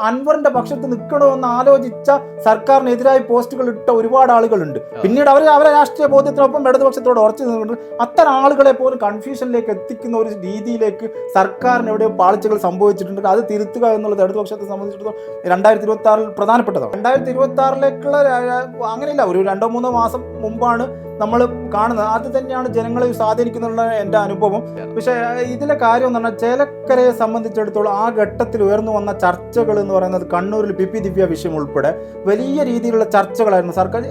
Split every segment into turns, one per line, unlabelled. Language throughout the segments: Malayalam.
അൻവറിന്റെ പക്ഷത്ത് നിൽക്കണമെന്ന് ആലോചിച്ച സർക്കാരിനെതിരായി പോസ്റ്റുകൾ ഇട്ട ഒരുപാട് ആളുകളുണ്ട്. പിന്നീട് അവരെ രാഷ്ട്രീയ ബോധ്യത്തിനൊപ്പം ഇടതുപക്ഷത്തോട് ഉറച്ചു നിന്നുകൊണ്ട് അത്തരം ആളുകളെ പോലും കൺഫ്യൂഷനിലേക്ക് എത്തിക്കുന്ന ഒരു രീതിയിലേക്ക് സർക്കാരിന് എവിടെയോ പാളിച്ചകൾ സംഭവിച്ചിട്ടുണ്ട്. അത് തിരുത്തുക എന്നുള്ളത് ഇടതുപക്ഷത്തെ സംബന്ധിച്ചിടത്തോളം 2026 പ്രധാനപ്പെട്ടതാണ്. 2026 അങ്ങനെയില്ല, ഒരു 2-3 മാസം മുമ്പാണ് നമ്മൾ കാണുന്നത്. അത് തന്നെയാണ് ജനങ്ങളെ സ്വാധീനിക്കുന്നുള്ള എൻ്റെ അനുഭവം. പക്ഷേ ഇതിലെ കാര്യം എന്ന് പറഞ്ഞാൽ ചേലക്കരയെ സംബന്ധിച്ചിടത്തോളം ആ ഘട്ടത്തിൽ ഉയർന്നു വന്ന ചർച്ചകൾ എന്ന് പറയുന്നത് കണ്ണൂരിൽ പി ദിവ്യ വിഷയം ഉൾപ്പെടെ വലിയ രീതിയിലുള്ള ചർച്ചകളായിരുന്നു. സർക്കാർ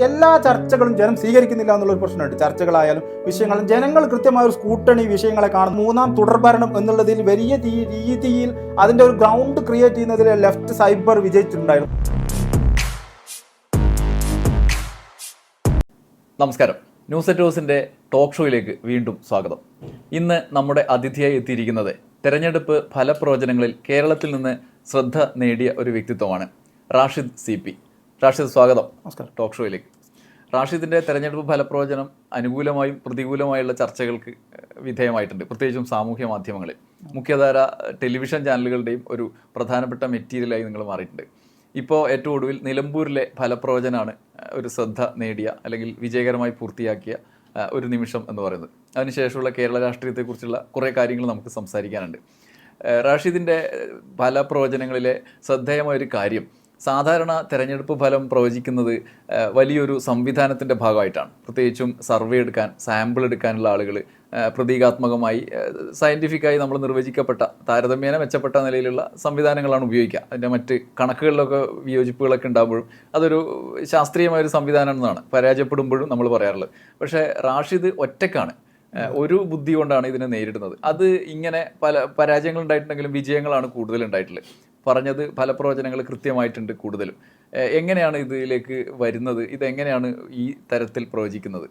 എല്ലാ ചർച്ചകളും ജനം സ്വീകരിക്കുന്നില്ല എന്നുള്ളൊരു പ്രശ്നമുണ്ട്. ചർച്ചകളായാലും വിഷയങ്ങളും ജനങ്ങൾ കൃത്യമായ ഒരു സ്കൂട്ടണി വിഷയങ്ങളെ കാണും. 3ാം തുടർഭരണം എന്നുള്ളതിൽ വലിയ രീതിയിൽ അതിൻ്റെ ഒരു ഗ്രൗണ്ട് ക്രിയേറ്റ് ചെയ്യുന്നതിൽ ലെഫ്റ്റ് സൈബർ വിജയിച്ചിട്ടുണ്ടായിരുന്നു.
നമസ്കാരം, ന്യൂസ് അറ്റ് ഹൗസിൻ്റെ ടോക്ക് ഷോയിലേക്ക് വീണ്ടും സ്വാഗതം. ഇന്ന് നമ്മുടെ അതിഥിയായി എത്തിയിരിക്കുന്നത് തെരഞ്ഞെടുപ്പ് ഫലപ്രവചനങ്ങളിൽ കേരളത്തിൽ നിന്ന് ശ്രദ്ധ നേടിയ ഒരു വ്യക്തിത്വമാണ് റാഷിദ് CP. റാഷിദ്, സ്വാഗതം.
നമസ്കാരം
ടോക്ക് ഷോയിലേക്ക്. റാഷിദിൻ്റെ തെരഞ്ഞെടുപ്പ് ഫലപ്രവചനം അനുകൂലമായും പ്രതികൂലമായുള്ള ചർച്ചകൾക്ക് വിധേയമായിട്ടുണ്ട്, പ്രത്യേകിച്ചും സാമൂഹ്യ മാധ്യമങ്ങളിൽ. മുഖ്യധാര ടെലിവിഷൻ ചാനലുകളുടെയും ഒരു പ്രധാനപ്പെട്ട മെറ്റീരിയലായി നിങ്ങൾ മാറിയിട്ടുണ്ട്. ഇപ്പോൾ ഏറ്റവും ഒടുവിൽ നിലമ്പൂരിലെ ഫലപ്രവചനമാണ് ഒരു ശ്രദ്ധ നേടിയ അല്ലെങ്കിൽ വിജയകരമായി പൂർത്തിയാക്കിയ ഒരു നിമിഷം എന്ന് പറയുന്നത്. അതിനുശേഷമുള്ള കേരള രാഷ്ട്രീയത്തെക്കുറിച്ചുള്ള കുറേ കാര്യങ്ങൾ നമുക്ക് സംസാരിക്കാനുണ്ട്. റാഷിദിൻ്റെ ഫലപ്രവചനങ്ങളിലെ ശ്രദ്ധേയമായൊരു കാര്യം, സാധാരണ തെരഞ്ഞെടുപ്പ് ഫലം പ്രവചിക്കുന്നത് വലിയൊരു സംവിധാനത്തിൻ്റെ ഭാഗമായിട്ടാണ്. പ്രത്യേകിച്ചും സർവേ എടുക്കാൻ, സാമ്പിൾ എടുക്കാനുള്ള ആളുകൾ പ്രതീകാത്മകമായി സയൻറ്റിഫിക്കായി നമ്മൾ നിർവചിക്കപ്പെട്ട താരതമ്യേന മെച്ചപ്പെട്ട നിലയിലുള്ള സംവിധാനങ്ങളാണ് ഉപയോഗിക്കുക. അതിൻ്റെ മറ്റ് കണക്കുകളിലൊക്കെ വിയോജിപ്പുകളൊക്കെ ഉണ്ടാകുമ്പോഴും അതൊരു ശാസ്ത്രീയമായൊരു സംവിധാനമാണെന്നാണ് പരാജയപ്പെടുമ്പോഴും നമ്മൾ പറയാറുള്ളത്. പക്ഷേ റാഷിദ് ഒറ്റക്കാണ്, ഒരു ബുദ്ധി കൊണ്ടാണ് ഇതിനെ നേരിടുന്നത്. അത് ഇങ്ങനെ പല പരാജയങ്ങൾ ഉണ്ടായിട്ടുണ്ടെങ്കിലും വിജയങ്ങളാണ് കൂടുതലുണ്ടായിട്ടുള്ളത്. പറഞ്ഞത് ഫലപ്രവചനങ്ങൾ കൃത്യമായിട്ടുണ്ട് കൂടുതലും. എങ്ങനെയാണ് ഇതിലേക്ക് വരുന്നത്? ഇതെങ്ങനെയാണ് ഈ തരത്തിൽ പ്രവചിക്കുന്നത്?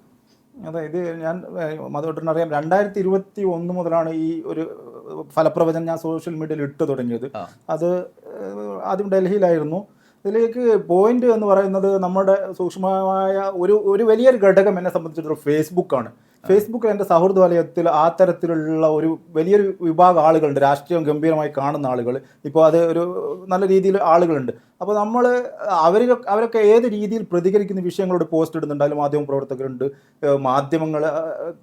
അതെ, ഇത് ഞാൻ മധുവേട്ടനറിയാം, 2021 മുതലാണ് ഈ ഒരു ഫലപ്രവചനം ഞാൻ സോഷ്യൽ മീഡിയയിൽ ഇട്ട് തുടങ്ങിയത്. അത് ആദ്യം ഡൽഹിയിലായിരുന്നു. ഇതിലേക്ക് പോയിന്റ് എന്ന് പറയുന്നത് നമ്മുടെ സൂക്ഷ്മമായ ഒരു വലിയൊരു ഘടകം എന്നെ സംബന്ധിച്ചിടത്തോളം ഫേസ്ബുക്കാണ്. ഫേസ്ബുക്കിൽ എൻ്റെ സൗഹൃദ വലയത്തിൽ ആ തരത്തിലുള്ള ഒരു വലിയൊരു വിഭാഗം ആളുകളുണ്ട്, രാഷ്ട്രീയം ഗംഭീരമായി കാണുന്ന ആളുകൾ. ഇപ്പോൾ അത് ഒരു നല്ല രീതിയിൽ ആളുകളുണ്ട്. അപ്പോൾ അവരൊക്കെ ഏത് രീതിയിൽ പ്രതികരിക്കുന്ന വിഷയങ്ങളോട് പോസ്റ്റ് ഇടുന്നുണ്ടായാലും മാധ്യമ പ്രവർത്തകരുണ്ട്, മാധ്യമങ്ങൾ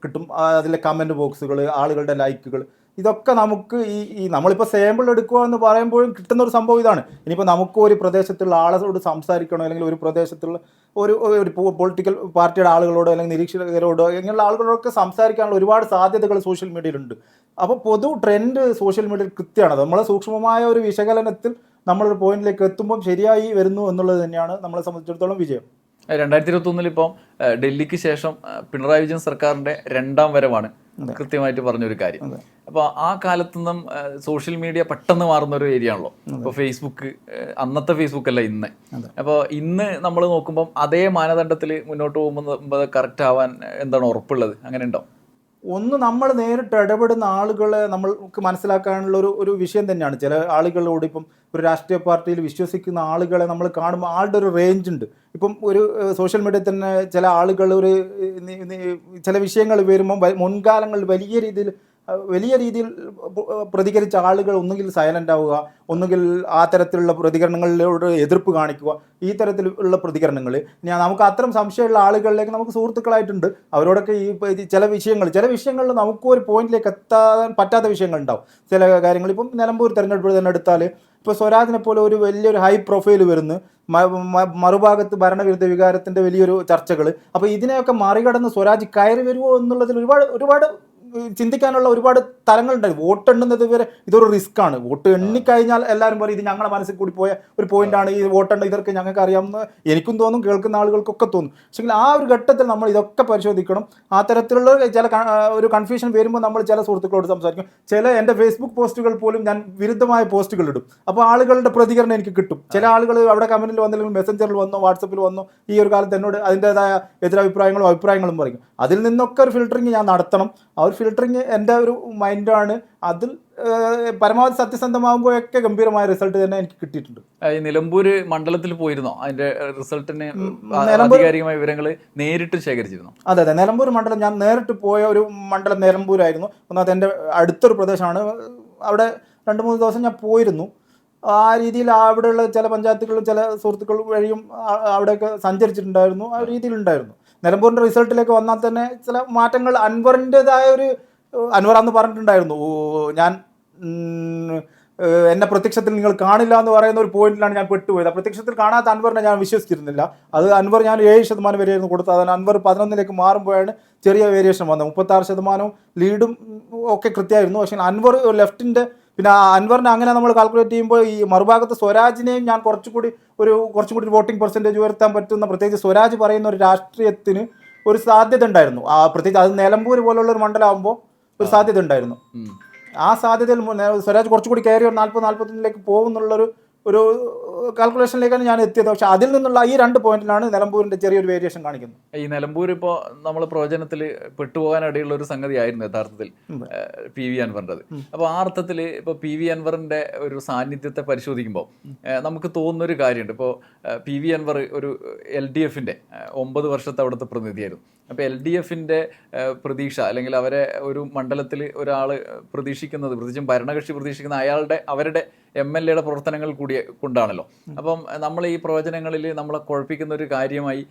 കിട്ടും, അതിലെ കമൻറ്റ് ബോക്സുകൾ, ആളുകളുടെ ലൈക്കുകൾ, ഇതൊക്കെ നമുക്ക് ഈ നമ്മളിപ്പോൾ സാമ്പിൾ എടുക്കുക എന്ന് പറയുമ്പോഴും കിട്ടുന്ന ഒരു സംഭവം ഇതാണ്. ഇനിയിപ്പോൾ നമുക്ക് ഒരു പ്രദേശത്തുള്ള ആളോട് സംസാരിക്കണോ, അല്ലെങ്കിൽ ഒരു പ്രദേശത്തുള്ള ഒരു പൊളിറ്റിക്കൽ പാർട്ടിയുടെ ആളുകളോടോ അല്ലെങ്കിൽ നിരീക്ഷകരോടോ ഇങ്ങനെയുള്ള ആളുകളോടൊക്കെ സംസാരിക്കാനുള്ള ഒരുപാട് സാധ്യതകൾ സോഷ്യൽ മീഡിയയിലുണ്ട്. അപ്പോൾ പൊതു ട്രെൻഡ് സോഷ്യൽ മീഡിയയിൽ കൃത്യമാണ്. നമ്മളെ സൂക്ഷ്മമായ ഒരു വിശകലനത്തിൽ നമ്മളൊരു പോയിന്റിലേക്ക് എത്തുമ്പോൾ ശരിയായി വരുന്നു എന്നുള്ളത് തന്നെയാണ് നമ്മളെ സംബന്ധിച്ചിടത്തോളം വിജയം.
2021 ഇപ്പം ഡൽഹിക്ക് ശേഷം പിണറായി വിജയൻ സർക്കാരിൻ്റെ 2ാം വരവാണ് കൃത്യമായിട്ട് പറഞ്ഞൊരു കാര്യം. അപ്പോൾ ആ കാലത്തു നിന്നും സോഷ്യൽ മീഡിയ പെട്ടെന്ന് മാറുന്ന ഒരു ഏരിയ ആണല്ലോ. ഇപ്പോൾ ഫേസ്ബുക്ക്, അന്നത്തെ ഫേസ്ബുക്ക് അല്ല ഇന്ന്. അപ്പോൾ ഇന്ന് നമ്മൾ നോക്കുമ്പം അതേ മാനദണ്ഡത്തിൽ മുന്നോട്ട് പോകുമ്പോൾ കറക്റ്റ് ആവാൻ എന്താണ് ഉറപ്പുള്ളത്? അങ്ങനെ ഉണ്ടോ?
ഒന്ന്, നമ്മൾ നേരിട്ട് ഇടപെടുന്ന ആളുകളെ നമ്മൾക്ക് മനസ്സിലാക്കാനുള്ള ഒരു വിഷയം തന്നെയാണ്. ചില ആളുകളോട് ഇപ്പം ഒരു രാഷ്ട്രീയ പാർട്ടിയിൽ വിശ്വസിക്കുന്ന ആളുകളെ നമ്മൾ കാണുമ്പോൾ ആളുടെ ഒരു റേഞ്ച് ഉണ്ട്. ഇപ്പം ഒരു സോഷ്യൽ മീഡിയയിൽ തന്നെ ചില ആളുകൾ ചില വിഷയങ്ങൾ വരുമ്പം മുൻകാലങ്ങളിൽ വലിയ രീതിയിൽ പ്രതികരിച്ച ആളുകൾ ഒന്നുകിൽ സൈലൻ്റ് ആവുക, ഒന്നുകിൽ ആ തരത്തിലുള്ള പ്രതികരണങ്ങളിലോട് എതിർപ്പ് കാണിക്കുക, ഈ തരത്തിലുള്ള പ്രതികരണങ്ങൾ. നമുക്ക് അത്തരം സംശയമുള്ള ആളുകളിലേക്ക് നമുക്ക് സുഹൃത്തുക്കളായിട്ടുണ്ട്. അവരോടൊക്കെ ഈ ചില വിഷയങ്ങളിൽ നമുക്കും ഒരു പോയിന്റിലേക്ക് എത്താൻ പറ്റാത്ത വിഷയങ്ങളുണ്ടാവും. ചില കാര്യങ്ങൾ ഇപ്പം നിലമ്പൂർ തെരഞ്ഞെടുപ്പ് തന്നെ എടുത്താൽ, ഇപ്പോൾ സ്വരാജിനെ പോലെ ഒരു വലിയൊരു ഹൈ പ്രൊഫൈൽ വരുന്നു, മറുഭാഗത്ത് ഭരണവിരുദ്ധ വികാരത്തിൻ്റെ വലിയൊരു ചർച്ചകൾ. അപ്പോൾ ഇതിനെയൊക്കെ മറികടന്ന് സ്വരാജ് കയറി വരുമോ എന്നുള്ളതിൽ ഒരുപാട് ചിന്തിക്കാനുള്ള ഒരുപാട് തലങ്ങളുണ്ടായി. വോട്ട് എണ്ണുന്നത് വരെ ഇതൊരു റിസ്ക്കാണ്. വോട്ട് എണ്ണിക്കഴിഞ്ഞാൽ എല്ലാവരും പറയും ഇത് ഞങ്ങളുടെ മനസ്സിൽ കൂടി പോയ ഒരു പോയിന്റാണ്, ഈ വോട്ടെണ്ണ ഇതൊക്കെ ഞങ്ങൾക്ക് അറിയാമെന്ന് എനിക്കും തോന്നും, കേൾക്കുന്ന ആളുകൾക്കൊക്കെ തോന്നും. പക്ഷേ ആ ഒരു ഘട്ടത്തിൽ നമ്മൾ ഇതൊക്കെ പരിശോധിക്കണം. ആ തരത്തിലുള്ള ഒരു കൺഫ്യൂഷൻ വരുമ്പോൾ നമ്മൾ ചില സുഹൃത്തുക്കളോട് സംസാരിക്കും. എൻ്റെ ഫേസ്ബുക്ക് പോസ്റ്റുകൾ പോലും ഞാൻ വിരുദ്ധമായ പോസ്റ്റുകൾ ഇടും. അപ്പോൾ ആളുകളുടെ പ്രതികരണം എനിക്ക് കിട്ടും. ചില ആളുകൾ അവിടെ കമൻറ്റിൽ വന്നില്ലെങ്കിൽ മെസ്സഞ്ചറിൽ വന്നോ വാട്സപ്പിൽ വന്നോ ഈ ഒരു കാലത്ത് എന്നോട് അതിൻ്റേതായ അഭിപ്രായങ്ങളും പറയും. അതിൽ നിന്നൊക്കെ ഒരു ഫിൽറ്ററിങ് ഞാൻ നടത്തണം. ആ ഒരു ഫിൽറ്ററിങ് എൻ്റെ ഒരു മൈൻഡാണ്. അതിൽ പരമാവധി സത്യസന്ധമാകുമ്പോഴൊക്കെ ഗംഭീരമായ റിസൾട്ട് തന്നെ എനിക്ക് കിട്ടിയിട്ടുണ്ട്.
ഈ നിലമ്പൂര് മണ്ഡലത്തിൽ പോയിരുന്നോ? അതിന്റെ റിസൾട്ടിന് ആധികാരികമായ വിവരങ്ങൾ നേരിട്ട് ശേഖരിച്ചിരുന്നു?
അതെ, നിലമ്പൂർ മണ്ഡലം ഞാൻ നേരിട്ട് പോയ ഒരു മണ്ഡലം നിലമ്പൂരായിരുന്നു. ഒന്നാമത് എൻ്റെ അടുത്തൊരു പ്രദേശമാണ്. അവിടെ 2-3 ദിവസം ഞാൻ പോയിരുന്നു. ആ രീതിയിൽ അവിടെയുള്ള ചില പഞ്ചായത്തുകളും ചില സുഹൃത്തുക്കൾ വഴിയും അവിടെയൊക്കെ സഞ്ചരിച്ചിട്ടുണ്ടായിരുന്നു, ആ രീതിയിലുണ്ടായിരുന്നു. നിലമ്പൂരിൻ്റെ റിസൾട്ടിലേക്ക് വന്നാൽ തന്നെ ചില മാറ്റങ്ങൾ അൻവറിൻ്റെതായ ഒരു അൻവർ അന്ന് പറഞ്ഞിട്ടുണ്ടായിരുന്നു, ഞാൻ എന്നെ പ്രത്യക്ഷത്തിൽ നിങ്ങൾ കാണില്ല എന്ന് പറയുന്ന ഒരു പോയിന്റിലാണ് ഞാൻ പെട്ടുപോയത്. പ്രത്യക്ഷത്തിൽ കാണാത്ത അൻവറിനെ ഞാൻ വിശ്വസിച്ചിരുന്നില്ല. അത് അൻവർ ഞാൻ 7% വരെയായിരുന്നു കൊടുത്തത്. അതിന് അൻവർ 11 മാറുമ്പോഴാണ് ചെറിയ വേരിയേഷൻ വന്നത്. 36% ലീഡും ഒക്കെ കൃത്യമായിരുന്നു. പക്ഷേ അൻവർ ലെഫ്റ്റിൻ്റെ, പിന്നെ അൻവറിനെ അങ്ങനെ നമ്മൾ കാൽക്കുലേറ്റ് ചെയ്യുമ്പോൾ ഈ മറുഭാഗത്ത് സ്വരാജിനെയും ഞാൻ കുറച്ചും കൂടി വോട്ടിംഗ് പെർസെൻറ്റേജ് ഉയർത്താൻ പറ്റുന്ന, പ്രത്യേകിച്ച് സ്വരാജ് പറയുന്ന ഒരു രാഷ്ട്രീയത്തിന് ഒരു സാധ്യത ഉണ്ടായിരുന്നു. പ്രത്യേകിച്ച് അത് നിലമ്പൂർ പോലുള്ള ഒരു മണ്ഡലമാകുമ്പോൾ ഒരു സാധ്യത ഉണ്ടായിരുന്നു. ആ സാധ്യതയിൽ സ്വരാജ് കുറച്ചുകൂടി കയറി ഒരു 40-41 പോകുന്നുള്ളൊരു കാൽക്കുലേഷനിലേക്കാണ് ഞാൻ എത്തിയത്. പക്ഷെ അതിൽ നിന്നുള്ള ഈ 2 പോയിന്റിലാണ് നിലമ്പൂരിന്റെ ചെറിയൊരു വേരിയേഷൻ കാണിക്കുന്നത്.
ഈ നിലമ്പൂർ ഇപ്പോൾ നമ്മൾ പ്രവചനത്തിൽ പെട്ടുപോകാനിടയുള്ള ഒരു സംഗതിയായിരുന്നു യഥാർത്ഥത്തിൽ PV അൻവറിൻ്റെത്. അപ്പോൾ ആ അർത്ഥത്തിൽ ഇപ്പോൾ PV അൻവറിന്റെ ഒരു സാന്നിധ്യത്തെ പരിശോധിക്കുമ്പോൾ നമുക്ക് തോന്നുന്നൊരു കാര്യമുണ്ട്. ഇപ്പോൾ PV അൻവർ ഒരു LDFന്റെ 9 വർഷത്തെ അവിടുത്തെ പ്രതിനിധിയായിരുന്നു. അപ്പോൾ LDFന്റെ പ്രതീക്ഷ, അല്ലെങ്കിൽ അവരെ ഒരു മണ്ഡലത്തിൽ ഒരാൾ പ്രതീക്ഷിക്കുന്നത്, പ്രത്യേകിച്ചും ഭരണകക്ഷി പ്രതീക്ഷിക്കുന്ന അവരുടെ MLA പ്രവർത്തനങ്ങൾ കൂടി കൊണ്ടാണല്ലോ. അപ്പം നമ്മൾ ഈ പ്രവചനങ്ങളിൽ നമ്മളെ കുഴപ്പിക്കുന്ന ഒരു കാര്യമായി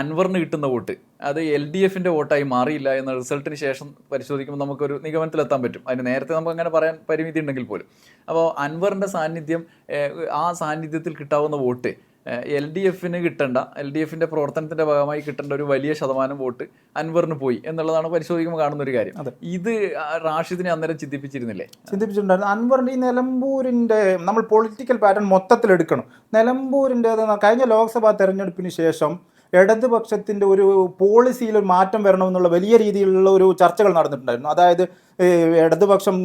അൻവറിന് കിട്ടുന്ന വോട്ട് അത് LDFന്റെ വോട്ടായി മാറിയില്ല എന്ന റിസൾട്ടിന് ശേഷം പരിശോധിക്കുമ്പോൾ നമുക്കൊരു നിഗമനത്തിലെത്താൻ പറ്റും. അതിന് നേരത്തെ നമുക്ക് അങ്ങനെ പറയാൻ പരിമിതി ഉണ്ടെങ്കിൽ പോലും. അപ്പോൾ അൻവറിൻ്റെ സാന്നിധ്യം, ആ സാന്നിധ്യത്തിൽ കിട്ടാവുന്ന വോട്ട് LDFന് കിട്ടേണ്ട, LDFന്റെ പ്രവർത്തനത്തിന്റെ ഭാഗമായി കിട്ടേണ്ട ഒരു വലിയ ശതമാനം വോട്ട് അൻവറിന് പോയി എന്നുള്ളതാണ് പരിശോധിക്കുമ്പോൾ കാണുന്ന ഒരു കാര്യം. ഇത് റാഷിദിനെ അന്നേരം
ചിന്തിപ്പിച്ചിട്ടുണ്ടായിരുന്നു. അൻവറിന്റെ ഈ നിലമ്പൂരിന്റെ നമ്മൾ പൊളിറ്റിക്കൽ പാറ്റേൺ മൊത്തത്തിൽ എടുക്കണം. നിലമ്പൂരിൻ്റെ കഴിഞ്ഞ ലോക്സഭാ തെരഞ്ഞെടുപ്പിന് ശേഷം ഇടതുപക്ഷത്തിൻ്റെ ഒരു പോളിസിയിൽ ഒരു മാറ്റം വരണമെന്നുള്ള വലിയ രീതിയിലുള്ള ഒരു ചർച്ചകൾ നടന്നിട്ടുണ്ടായിരുന്നു. അതായത് ഇടതുപക്ഷം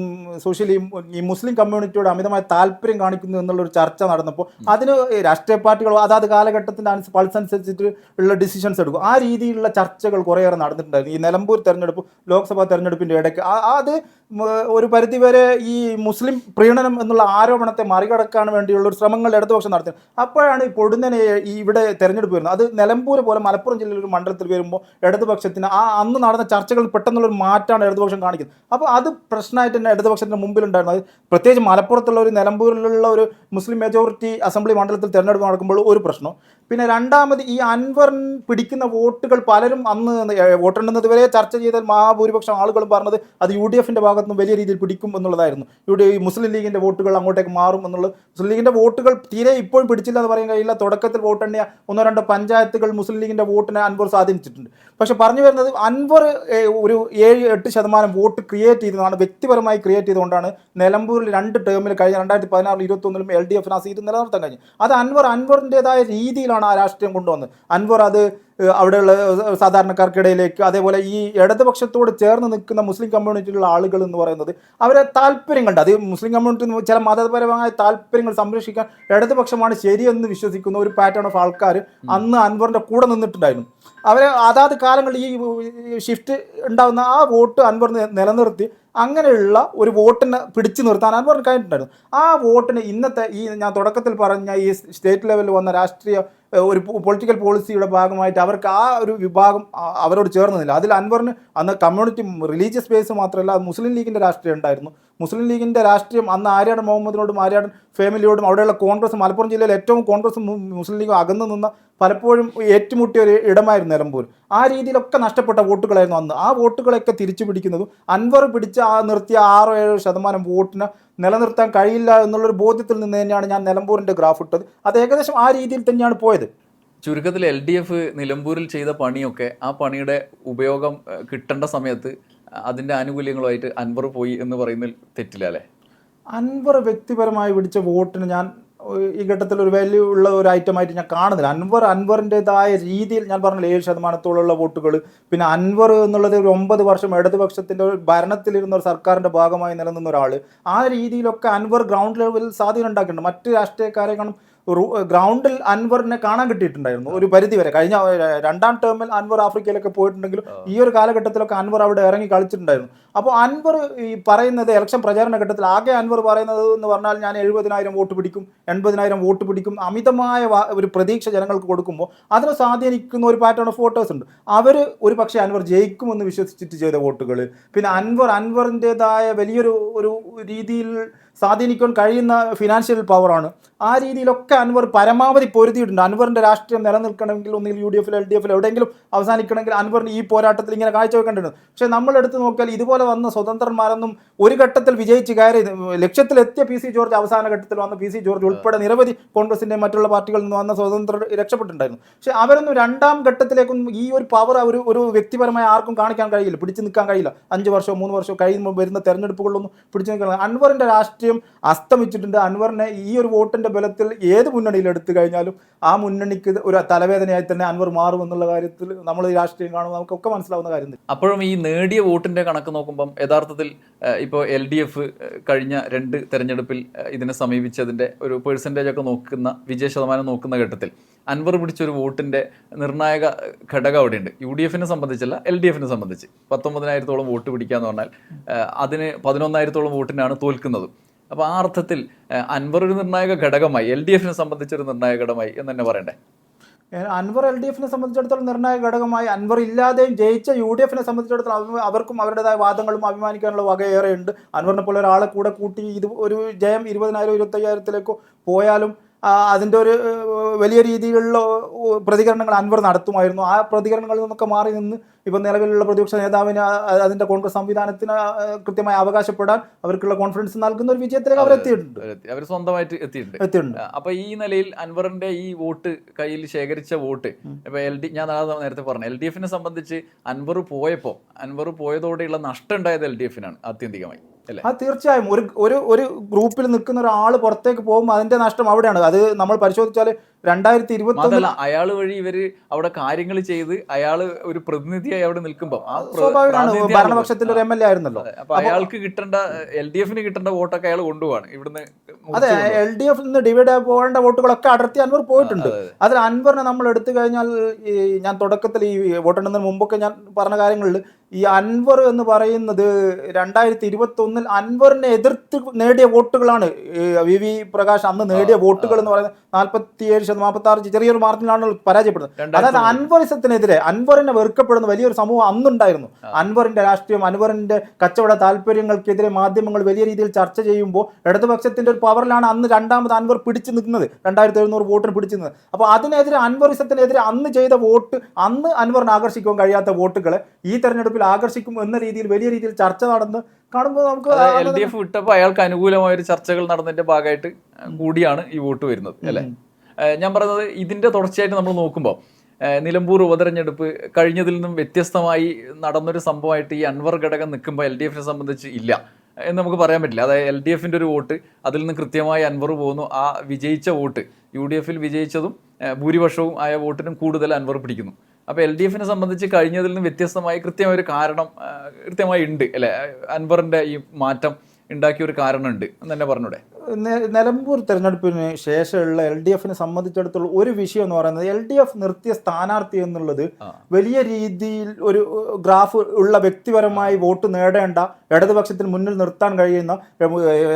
സോഷ്യലി ഈ മുസ്ലിം കമ്മ്യൂണിറ്റിയോട് അമിതമായ താല്പര്യം കാണിക്കുന്നു എന്നുള്ളൊരു ചർച്ച നടന്നപ്പോൾ അതിന് രാഷ്ട്രീയ പാർട്ടികൾ അതാത് കാലഘട്ടത്തിൻ്റെ പൾസ് അനുസരിച്ചിട്ട് ഉള്ള ഡിസിഷൻസ് എടുക്കും. ആ രീതിയിലുള്ള ചർച്ചകൾ കുറേയേറെ നടന്നിട്ടുണ്ടായിരുന്നു ഈ നിലമ്പൂർ തെരഞ്ഞെടുപ്പ്, ലോക്സഭാ തെരഞ്ഞെടുപ്പിൻ്റെ ഇടയ്ക്ക്. അത് ഒരു പരിധിവരെ ഈ മുസ്ലിം പ്രീണനം എന്നുള്ള ആരോപണത്തെ മറികടക്കാൻ വേണ്ടിയുള്ള ഒരു ശ്രമങ്ങൾ ഇടതുപക്ഷം നടത്തി. അപ്പോഴാണ് ഈ പൊടുന്നനെ ഇവിടെ തെരഞ്ഞെടുപ്പ് വരുന്നത്. അത് നിലമ്പൂർ പോലെ മലപ്പുറം ജില്ലയിൽ ഒരു മണ്ഡലത്തിൽ വരുമ്പോൾ ഇടതുപക്ഷത്തിന് അന്ന് നടന്ന ചർച്ചകൾ പെട്ടെന്നുള്ളൊരു മാറ്റമാണ് ഇടതുപക്ഷം കാണിക്കുന്നത്. അപ്പോൾ അത് പ്രശ്നമായിട്ട് തന്നെ ഇടതുപക്ഷത്തിൻ്റെ മുമ്പിലുണ്ടായിരുന്നു. അത് പ്രത്യേകിച്ച് മലപ്പുറത്തുള്ള ഒരു നിലമ്പൂരിലുള്ള ഒരു മുസ്ലിം മെജോറിറ്റി അസംബ്ലി മണ്ഡലത്തിൽ തെരഞ്ഞെടുപ്പ് നടക്കുമ്പോൾ ഒരു പ്രശ്നം. പിന്നെ രണ്ടാമത് ഈ അൻവർ പിടിക്കുന്ന വോട്ടുകൾ പലരും അന്ന് വോട്ടെണ്ണുന്നത് വരെ ചർച്ച ചെയ്ത മഹാഭൂരിപക്ഷം ആളുകളും പറഞ്ഞത് അത് UDFന്റെ ഭാഗത്തുനിന്ന് വലിയ രീതിയിൽ പിടിക്കും എന്നുള്ളതായിരുന്നു. മുസ്ലിം ലീഗിൻ്റെ വോട്ടുകൾ അങ്ങോട്ടേക്ക് മാറും എന്നുള്ളത്. മുസ്ലിം ലീഗിൻ്റെ വോട്ടുകൾ തീരെ ഇപ്പോഴും പിടിച്ചില്ല എന്ന് പറയാൻ കഴിയില്ല. തുടക്കത്തിൽ വോട്ടെണ്ണിയ 1-2 പഞ്ചായത്തുകൾ മുസ്ലിം ലീഗിൻ്റെ വോട്ടിനെ അൻവർ സ്വാധീനിച്ചിട്ടുണ്ട്. പക്ഷെ പറഞ്ഞു വരുന്നത് അൻവർ ഒരു 7-8% വോട്ട് ക്രിയേറ്റ് ചെയ്തതാണ്, വ്യക്തിപരമായി ക്രിയേറ്റ് ചെയ്തുകൊണ്ടാണ് നിലമ്പൂരിൽ 2 ടേമിൽ കഴിഞ്ഞ 2016-21 LDF ആ സീറ്റ് നിലനിർത്താൻ കഴിഞ്ഞു. അത് അൻവറിൻ്റെതായ രീതിയിലാണ് ആ രാഷ്ട്രീയം കൊണ്ടുവന്നത്. അൻവർ അത് അവിടെയുള്ള സാധാരണക്കാർക്കിടയിലേക്ക്, അതേപോലെ ഈ ഇടതുപക്ഷത്തോട് ചേർന്ന് നിൽക്കുന്ന മുസ്ലിം കമ്മ്യൂണിറ്റിയിലുള്ള ആളുകൾ എന്ന് പറയുന്നത് അവരെ താല്പര്യങ്ങളുണ്ട്. അത് മുസ്ലിം കമ്മ്യൂണിറ്റി ചില മതപരമായ താല്പര്യങ്ങൾ സംരക്ഷിക്കാൻ ഇടതുപക്ഷമാണ് ശരിയെന്ന് വിശ്വസിക്കുന്ന ഒരു പാറ്റേൺ ഓഫ് ആൾക്കാർ അന്ന് അൻവറിൻ്റെ കൂടെ നിന്നിട്ടുണ്ടായിരുന്നു. അവരെ അതാത് കാലങ്ങളിൽ ഈ ഷിഫ്റ്റ് ഉണ്ടാകുന്ന ആ വോട്ട് അൻവർ നിലനിർത്തി അങ്ങനെയുള്ള ഒരു വോട്ടിനെ പിടിച്ചു നിർത്താൻ അൻവറിന് കഴിഞ്ഞിട്ടുണ്ടായിരുന്നു. ആ വോട്ടിന് ഇന്നത്തെ ഈ ഞാൻ തുടക്കത്തിൽ പറഞ്ഞ ഈ സ്റ്റേറ്റ് ലെവലിൽ വന്ന രാഷ്ട്രീയ ഒരു പൊളിറ്റിക്കൽ പോളിസിയുടെ ഭാഗമായിട്ട് അവർക്ക് ആ ഒരു വിഭാഗം അവരോട് ചേർന്നില്ല. അതിൽ അൻവറിന് അന്ന് കമ്മ്യൂണിറ്റി റിലീജിയസ് ബേസ് മാത്രമല്ല മുസ്ലിം ലീഗിൻ്റെ രാഷ്ട്രീയം ഉണ്ടായിരുന്നു. മുസ്ലിം ലീഗിൻ്റെ രാഷ്ട്രീയം അന്ന് ആര്യാടൻ മുഹമ്മദിനോടും ആര്യാടൻ ഫാമിലിയോടും അവിടെയുള്ള കോൺഗ്രസ്, മലപ്പുറം ജില്ലയിൽ ഏറ്റവും കോൺഗ്രസും മുസ്ലിം ലീഗും അകന്നു നിന്ന പലപ്പോഴും ഏറ്റുമുട്ടിയ ഒരു ഇടമായിരുന്നു നിലമ്പൂർ. ആ രീതിയിലൊക്കെ നഷ്ടപ്പെട്ട വോട്ടുകളായിരുന്നു അന്ന്. ആ വോട്ടുകളൊക്കെ തിരിച്ചു പിടിക്കുന്നതും അൻവർ പിടിച്ച നിർത്തിയ 6-7% വോട്ടിന് നിലനിർത്താൻ കഴിയില്ല എന്നുള്ളൊരു ബോധ്യത്തിൽ നിന്ന് തന്നെയാണ് ഞാൻ നിലമ്പൂരിൻ്റെ ഗ്രാഫ് ഇട്ടത്. അത് ഏകദേശം ആ രീതിയിൽ തന്നെയാണ് പോയത്.
ചുരുക്കത്തിൽ LDF നിലമ്പൂരിൽ ചെയ്ത പണിയൊക്കെ, ആ പണിയുടെ ഉപയോഗം കിട്ടേണ്ട സമയത്ത് അതിൻ്റെ ആനുകൂല്യങ്ങളുമായിട്ട് അൻവർ പോയി എന്ന് പറയുന്നതിൽ തെറ്റില്ല അല്ലേ?
അൻവർ വ്യക്തിപരമായി പിടിച്ച വോട്ടിന് ഞാൻ ഈ ഘട്ടത്തിൽ ഒരു വാല്യൂ ഉള്ള ഒരു ഐറ്റമായിട്ട് ഞാൻ കാണുന്നില്ല. അൻവറിൻ്റെതായ രീതിയിൽ ഞാൻ പറഞ്ഞില്ല 7% വോട്ടുകൾ. പിന്നെ അൻവർ എന്നുള്ളത് ഒരു 9 വർഷം ഇടതുപക്ഷത്തിൻ്റെ ഒരു ഭരണത്തിലിരുന്ന ഒരു സർക്കാരിൻ്റെ ഭാഗമായി നിലനിന്ന ഒരാൾ. ആ രീതിയിലൊക്കെ അൻവർ ഗ്രൗണ്ട് ലെവലിൽ സ്വാധീനം ഉണ്ടാക്കിയിട്ടുണ്ട്. മറ്റ് രാഷ്ട്രീയക്കാരെ കാണും ഗ്രൗണ്ടിൽ അൻവറിനെ കാണാൻ കിട്ടിയിട്ടുണ്ടായിരുന്നു ഒരു പരിധി വരെ. കഴിഞ്ഞ 2ാം ടേമിൽ അൻവർ ആഫ്രിക്കയിലൊക്കെ പോയിട്ടുണ്ടെങ്കിലും ഈ ഒരു കാലഘട്ടത്തിലൊക്കെ അൻവർ അവിടെ ഇറങ്ങി കളിച്ചിട്ടുണ്ടായിരുന്നു. അപ്പോൾ അൻവർ ഈ പറയുന്നത് ഇലക്ഷൻ പ്രചാരണ ഘട്ടത്തിൽ ആകെ അൻവർ പറയുന്നത് എന്ന് പറഞ്ഞാൽ ഞാൻ 70,000 വോട്ട് പിടിക്കും, 80,000 വോട്ട് പിടിക്കും, അമിതമായ ഒരു പ്രതീക്ഷ ജനങ്ങൾക്ക് കൊടുക്കുമ്പോൾ അതിനെ സ്വാധീനിക്കുന്ന ഒരു പാറ്റേൺ ഓഫ് വോട്ടേഴ്സ് ഉണ്ട്. അവർ ഒരു പക്ഷേ അൻവർ ജയിക്കുമെന്ന് വിശ്വസിച്ചിട്ട് ചെയ്ത വോട്ടുകൾ. പിന്നെ അൻവറിൻ്റെതായ വലിയൊരു രീതിയിൽ സ്വാധീനിക്കാൻ കഴിയുന്ന ഫിനാൻഷ്യൽ പവറാണ്. ആ രീതിയിലൊക്കെ അൻവർ പരമാവധി പൊരുതിയിട്ടുണ്ട്. അൻവറിൻ്റെ രാഷ്ട്രീയം നിലനിൽക്കണമെങ്കിൽ ഒന്നുകിൽ UDF LDF എവിടെയെങ്കിലും അവസാനിക്കണമെങ്കിൽ അൻവറിന് ഈ പോരാട്ടത്തിൽ ഇങ്ങനെ കാഴ്ചവെക്കേണ്ടത്. പക്ഷേ നമ്മൾ എടുത്തു നോക്കിയാൽ ഇതുപോലെ വന്ന സ്വതന്ത്രന്മാരൊന്നും ഒരു ഘട്ടത്തിൽ വിജയിച്ച് കയറി ലക്ഷ്യത്തിലെത്തിയ PC ജോർജ് അവസാന ഘട്ടത്തിൽ വന്ന PC ജോർജ് ഉൾപ്പെടെ നിരവധി കോൺഗ്രസിൻ്റെ മറ്റുള്ള പാർട്ടികളിൽ നിന്ന് വന്ന സ്വതന്ത്രർ രക്ഷപ്പെട്ടിട്ടുണ്ടായിരുന്നു. പക്ഷേ അവരൊന്നും രണ്ടാം ഘട്ടത്തിലേക്കൊന്നും ഈ ഒരു പവർ ഒരു വ്യക്തിപരമായി ആർക്കും കാണിക്കാൻ കഴിയില്ല, പിടിച്ചു നിൽക്കാൻ കഴിയില്ല. 5 വർഷമോ 3 വർഷമോ കഴിയുമ്പോൾ വരുന്ന തെരഞ്ഞെടുപ്പുകളിലൊന്നും പിടിച്ചു നിൽക്കാൻ. അൻവറിൻ്റെ രാഷ്ട്രീയം അസ്തമിച്ചിട്ടുണ്ട്. അൻവറിനെ ഈ ഒരു വോട്ടിൻ്റെ ബലത്തിൽ ഏത് മുന്നണിയിൽ എടുത്തു കഴിഞ്ഞാലും ആ മുന്നണിക്ക് ഒരു തലവേദനയായി തന്നെ അൻവർ മാറുമെന്നുള്ള കാര്യത്തിൽ നമ്മൾ ഈ രാഷ്ട്രീയം കാണുമ്പോൾ നമുക്കൊക്കെ മനസ്സിലാവുന്ന കാര്യം.
അപ്പോഴും ഈ നേടിയ വോട്ടിന്റെ കണക്ക് നോക്കുമ്പം യഥാർത്ഥത്തിൽ ഇപ്പോൾ LDF കഴിഞ്ഞ 2 തെരഞ്ഞെടുപ്പിൽ ഇതിനെ സമീപിച്ചതിന്റെ ഒരു പെർസെൻറ്റേജ് ഒക്കെ നോക്കുന്ന വിജയ ശതമാനം നോക്കുന്ന ഘട്ടത്തിൽ അൻവർ പിടിച്ചൊരു വോട്ടിന്റെ നിർണായക ഘടകം അവിടെയുണ്ട്. UDFനെ സംബന്ധിച്ചല്ല, LDFനെ സംബന്ധിച്ച് 19,000-ഓളം വോട്ട് പിടിക്കാന്ന് പറഞ്ഞാൽ അതിന് 11,000-ഓളം വോട്ടിനാണ് തോൽക്കുന്നത്. അപ്പോൾ ആ അർത്ഥത്തിൽ അൻവർ ഒരു നിർണായക ഘടകമായി, LDFനെ സംബന്ധിച്ചൊരു നിർണായക ഘടകമായി എന്ന് തന്നെ പറയണ്ടേ?
അൻവർ LDFനെ സംബന്ധിച്ചിടത്തോളം നിർണായക ഘടകമായി, അൻവർ ഇല്ലാതെയും ജയിച്ച UDFനെ സംബന്ധിച്ചിടത്തോളം അവർക്കും അവരുടേതായ വാദങ്ങളും അഭിമാനിക്കാനുള്ള വകയേറെയുണ്ട്. അൻവറിനെ പോലെ ഒരാളെ കൂടെ കൂട്ടി ഇത് ഒരു ജയം 20,000 25,000-ലേക്കോ പോയാലും അതിൻ്റെ ഒരു വലിയ രീതിയിലുള്ള പ്രതികരണങ്ങൾ അൻവർ നടത്തുമായിരുന്നു. ആ പ്രതികരണങ്ങളിൽ നിന്നൊക്കെ മാറി നിന്ന് ഇപ്പം നിലവിലുള്ള പ്രതിപക്ഷ നേതാവിന് അതിൻ്റെ കോൺഗ്രസ് സംവിധാനത്തിന് കൃത്യമായി അവകാശപ്പെടാൻ അവർക്കുള്ള കോൺഫിഡൻസ് നൽകുന്ന ഒരു വിജയത്തിലേക്ക് അവർ എത്തിയിട്ടുണ്ട്.
അവർ സ്വന്തമായിട്ട് എത്തിയിട്ടുണ്ട്. അപ്പൊ ഈ നിലയിൽ അൻവറിന്റെ ഈ വോട്ട് കയ്യിൽ ശേഖരിച്ച വോട്ട് ഇപ്പൊ ഞാൻ നേരത്തെ പറഞ്ഞു, LDFനെ സംബന്ധിച്ച് അൻവർ പോയതോടെയുള്ള നഷ്ടം ഉണ്ടായത് LDFനാണ് ആത്യന്തികമായി.
അത് തീർച്ചയായും ഒരു ഗ്രൂപ്പിൽ നിൽക്കുന്ന ഒരാൾ പുറത്തേക്ക് പോകുമ്പോൾ അതിന്റെ നഷ്ടം അവിടെയാണ്. അത് നമ്മൾ പരിശോധിച്ചാൽ 2021
അയാൾ വഴി ഇവര് അവിടെ കാര്യങ്ങൾ ചെയ്ത് അയാൾ ഒരു പ്രതിനിധിയായി അവിടെ നിൽക്കുമ്പോൾ
സ്വാഭാവികമാണ്, ഭരണപക്ഷത്തിന്റെ ഒരു MLA ആയിരുന്നല്ലോ.
അപ്പൊ അയാൾക്ക് കിട്ടേണ്ട LDFന് കിട്ടേണ്ട വോട്ടൊക്കെ അയാൾ കൊണ്ടുപോവാണ് ഇവിടുന്ന്.
അതെ, LDF ഡിവൈഡ് ആയി പോകേണ്ട വോട്ടുകളൊക്കെ അടർത്തി അൻവർ പോയിട്ടുണ്ട്. അതിൽ അൻവറിനെ നമ്മൾ എടുത്തു കഴിഞ്ഞാൽ ഞാൻ തുടക്കത്തിൽ ഈ വോട്ടെണ്ണുന്നതിന് മുമ്പൊക്കെ ഞാൻ പറഞ്ഞ കാര്യങ്ങളിൽ ഈ അൻവർ എന്ന് പറയുന്നത് 2021 അൻവറിനെ എതിർത്ത് നേടിയ വോട്ടുകളാണ്. VV പ്രകാശ് അന്ന് നേടിയ വോട്ടുകൾ എന്ന് പറയുന്നത് 47%, 46% ചെറിയൊരു മാർജിനിലാണ് പരാജയപ്പെടുന്നത്. അതായത് അൻവറിസത്തിനെതിരെ അൻവറിനെ വെറുക്കപ്പെടുന്ന വലിയൊരു സമൂഹം അന്നുണ്ടായിരുന്നു. അൻവറിന്റെ രാഷ്ട്രീയം, അൻവറിന്റെ കച്ചവട താല്പര്യങ്ങൾക്കെതിരെ മാധ്യമങ്ങൾ വലിയ രീതിയിൽ ചർച്ച ചെയ്യുമ്പോൾ ഇടതുപക്ഷത്തിന്റെ ഒരു പവറിലാണ് അന്ന് രണ്ടാമത് അൻവർ പിടിച്ചു നിൽക്കുന്നത്, 2700 വോട്ടിന് പിടിച്ചു നിന്നത്. അപ്പോൾ അതിനെതിരെ അൻവറിസത്തിനെതിരെ അന്ന് ചെയ്ത വോട്ട്, അന്ന് അൻവറിന് ആകർഷിക്കാൻ കഴിയാത്ത വോട്ടുകളെ ഈ തെരഞ്ഞെടുപ്പിൽ ആകർഷിക്കും എന്ന രീതിയിൽ വലിയ രീതിയിൽ ചർച്ച നടന്ന് കാണുമ്പോൾ നമുക്ക്
LDF വിട്ടപ്പോൾ അയാൾക്ക് അനുകൂലമായ ഒരു ചർച്ചകൾ നടന്നതിന്റെ ഭാഗമായിട്ട് കൂടിയാണ് ഈ വോട്ട് വരുന്നത് അല്ലേ? ഞാൻ പറയുന്നത് ഇതിന്റെ തുടർച്ചയായിട്ട് നമ്മൾ നോക്കുമ്പോൾ നിലമ്പൂർ ഉപതെരഞ്ഞെടുപ്പ് കഴിഞ്ഞതിൽ നിന്നും വ്യത്യസ്തമായി നടന്നൊരു സംഭവമായിട്ട് ഈ അൻവർ ഘടകം നിൽക്കുമ്പോൾ LDFനെ സംബന്ധിച്ച് ഇല്ല എന്ന് നമുക്ക് പറയാൻ പറ്റില്ല. അതായത് LDFന്റെ ഒരു വോട്ട് അതിൽ നിന്ന് കൃത്യമായി അൻവർ പോകുന്നു. ആ വിജയിച്ച വോട്ട് UDFൽ വിജയിച്ചതും ഭൂരിപക്ഷവും ആയ വോട്ടിനും കൂടുതൽ അൻവർ പിടിക്കുന്നു. അപ്പോൾ LDFനെ സംബന്ധിച്ച് കഴിഞ്ഞതിൽ നിന്ന് വ്യത്യസ്തമായി കൃത്യമായ ഒരു കാരണം കൃത്യമായി ഉണ്ട് അല്ലേ? അൻവറിന്റെ ഈ മാറ്റം ഉണ്ടാക്കിയ ഒരു കാരണമുണ്ട് എന്ന് തന്നെ പറഞ്ഞൂടെ?
നിലമ്പൂർ തെരഞ്ഞെടുപ്പിന് ശേഷമുള്ള LDFനെ സംബന്ധിച്ചിടത്തോളം ഒരു വിഷയം എന്ന് പറയുന്നത് LDF നിർത്തിയ സ്ഥാനാർത്ഥി എന്നുള്ളത് വലിയ രീതിയിൽ ഒരു ഗ്രാഫ് ഉള്ള വ്യക്തിപരമായി വോട്ട് നേടേണ്ട, ഇടതുപക്ഷത്തിന് മുന്നിൽ നിർത്താൻ കഴിയുന്ന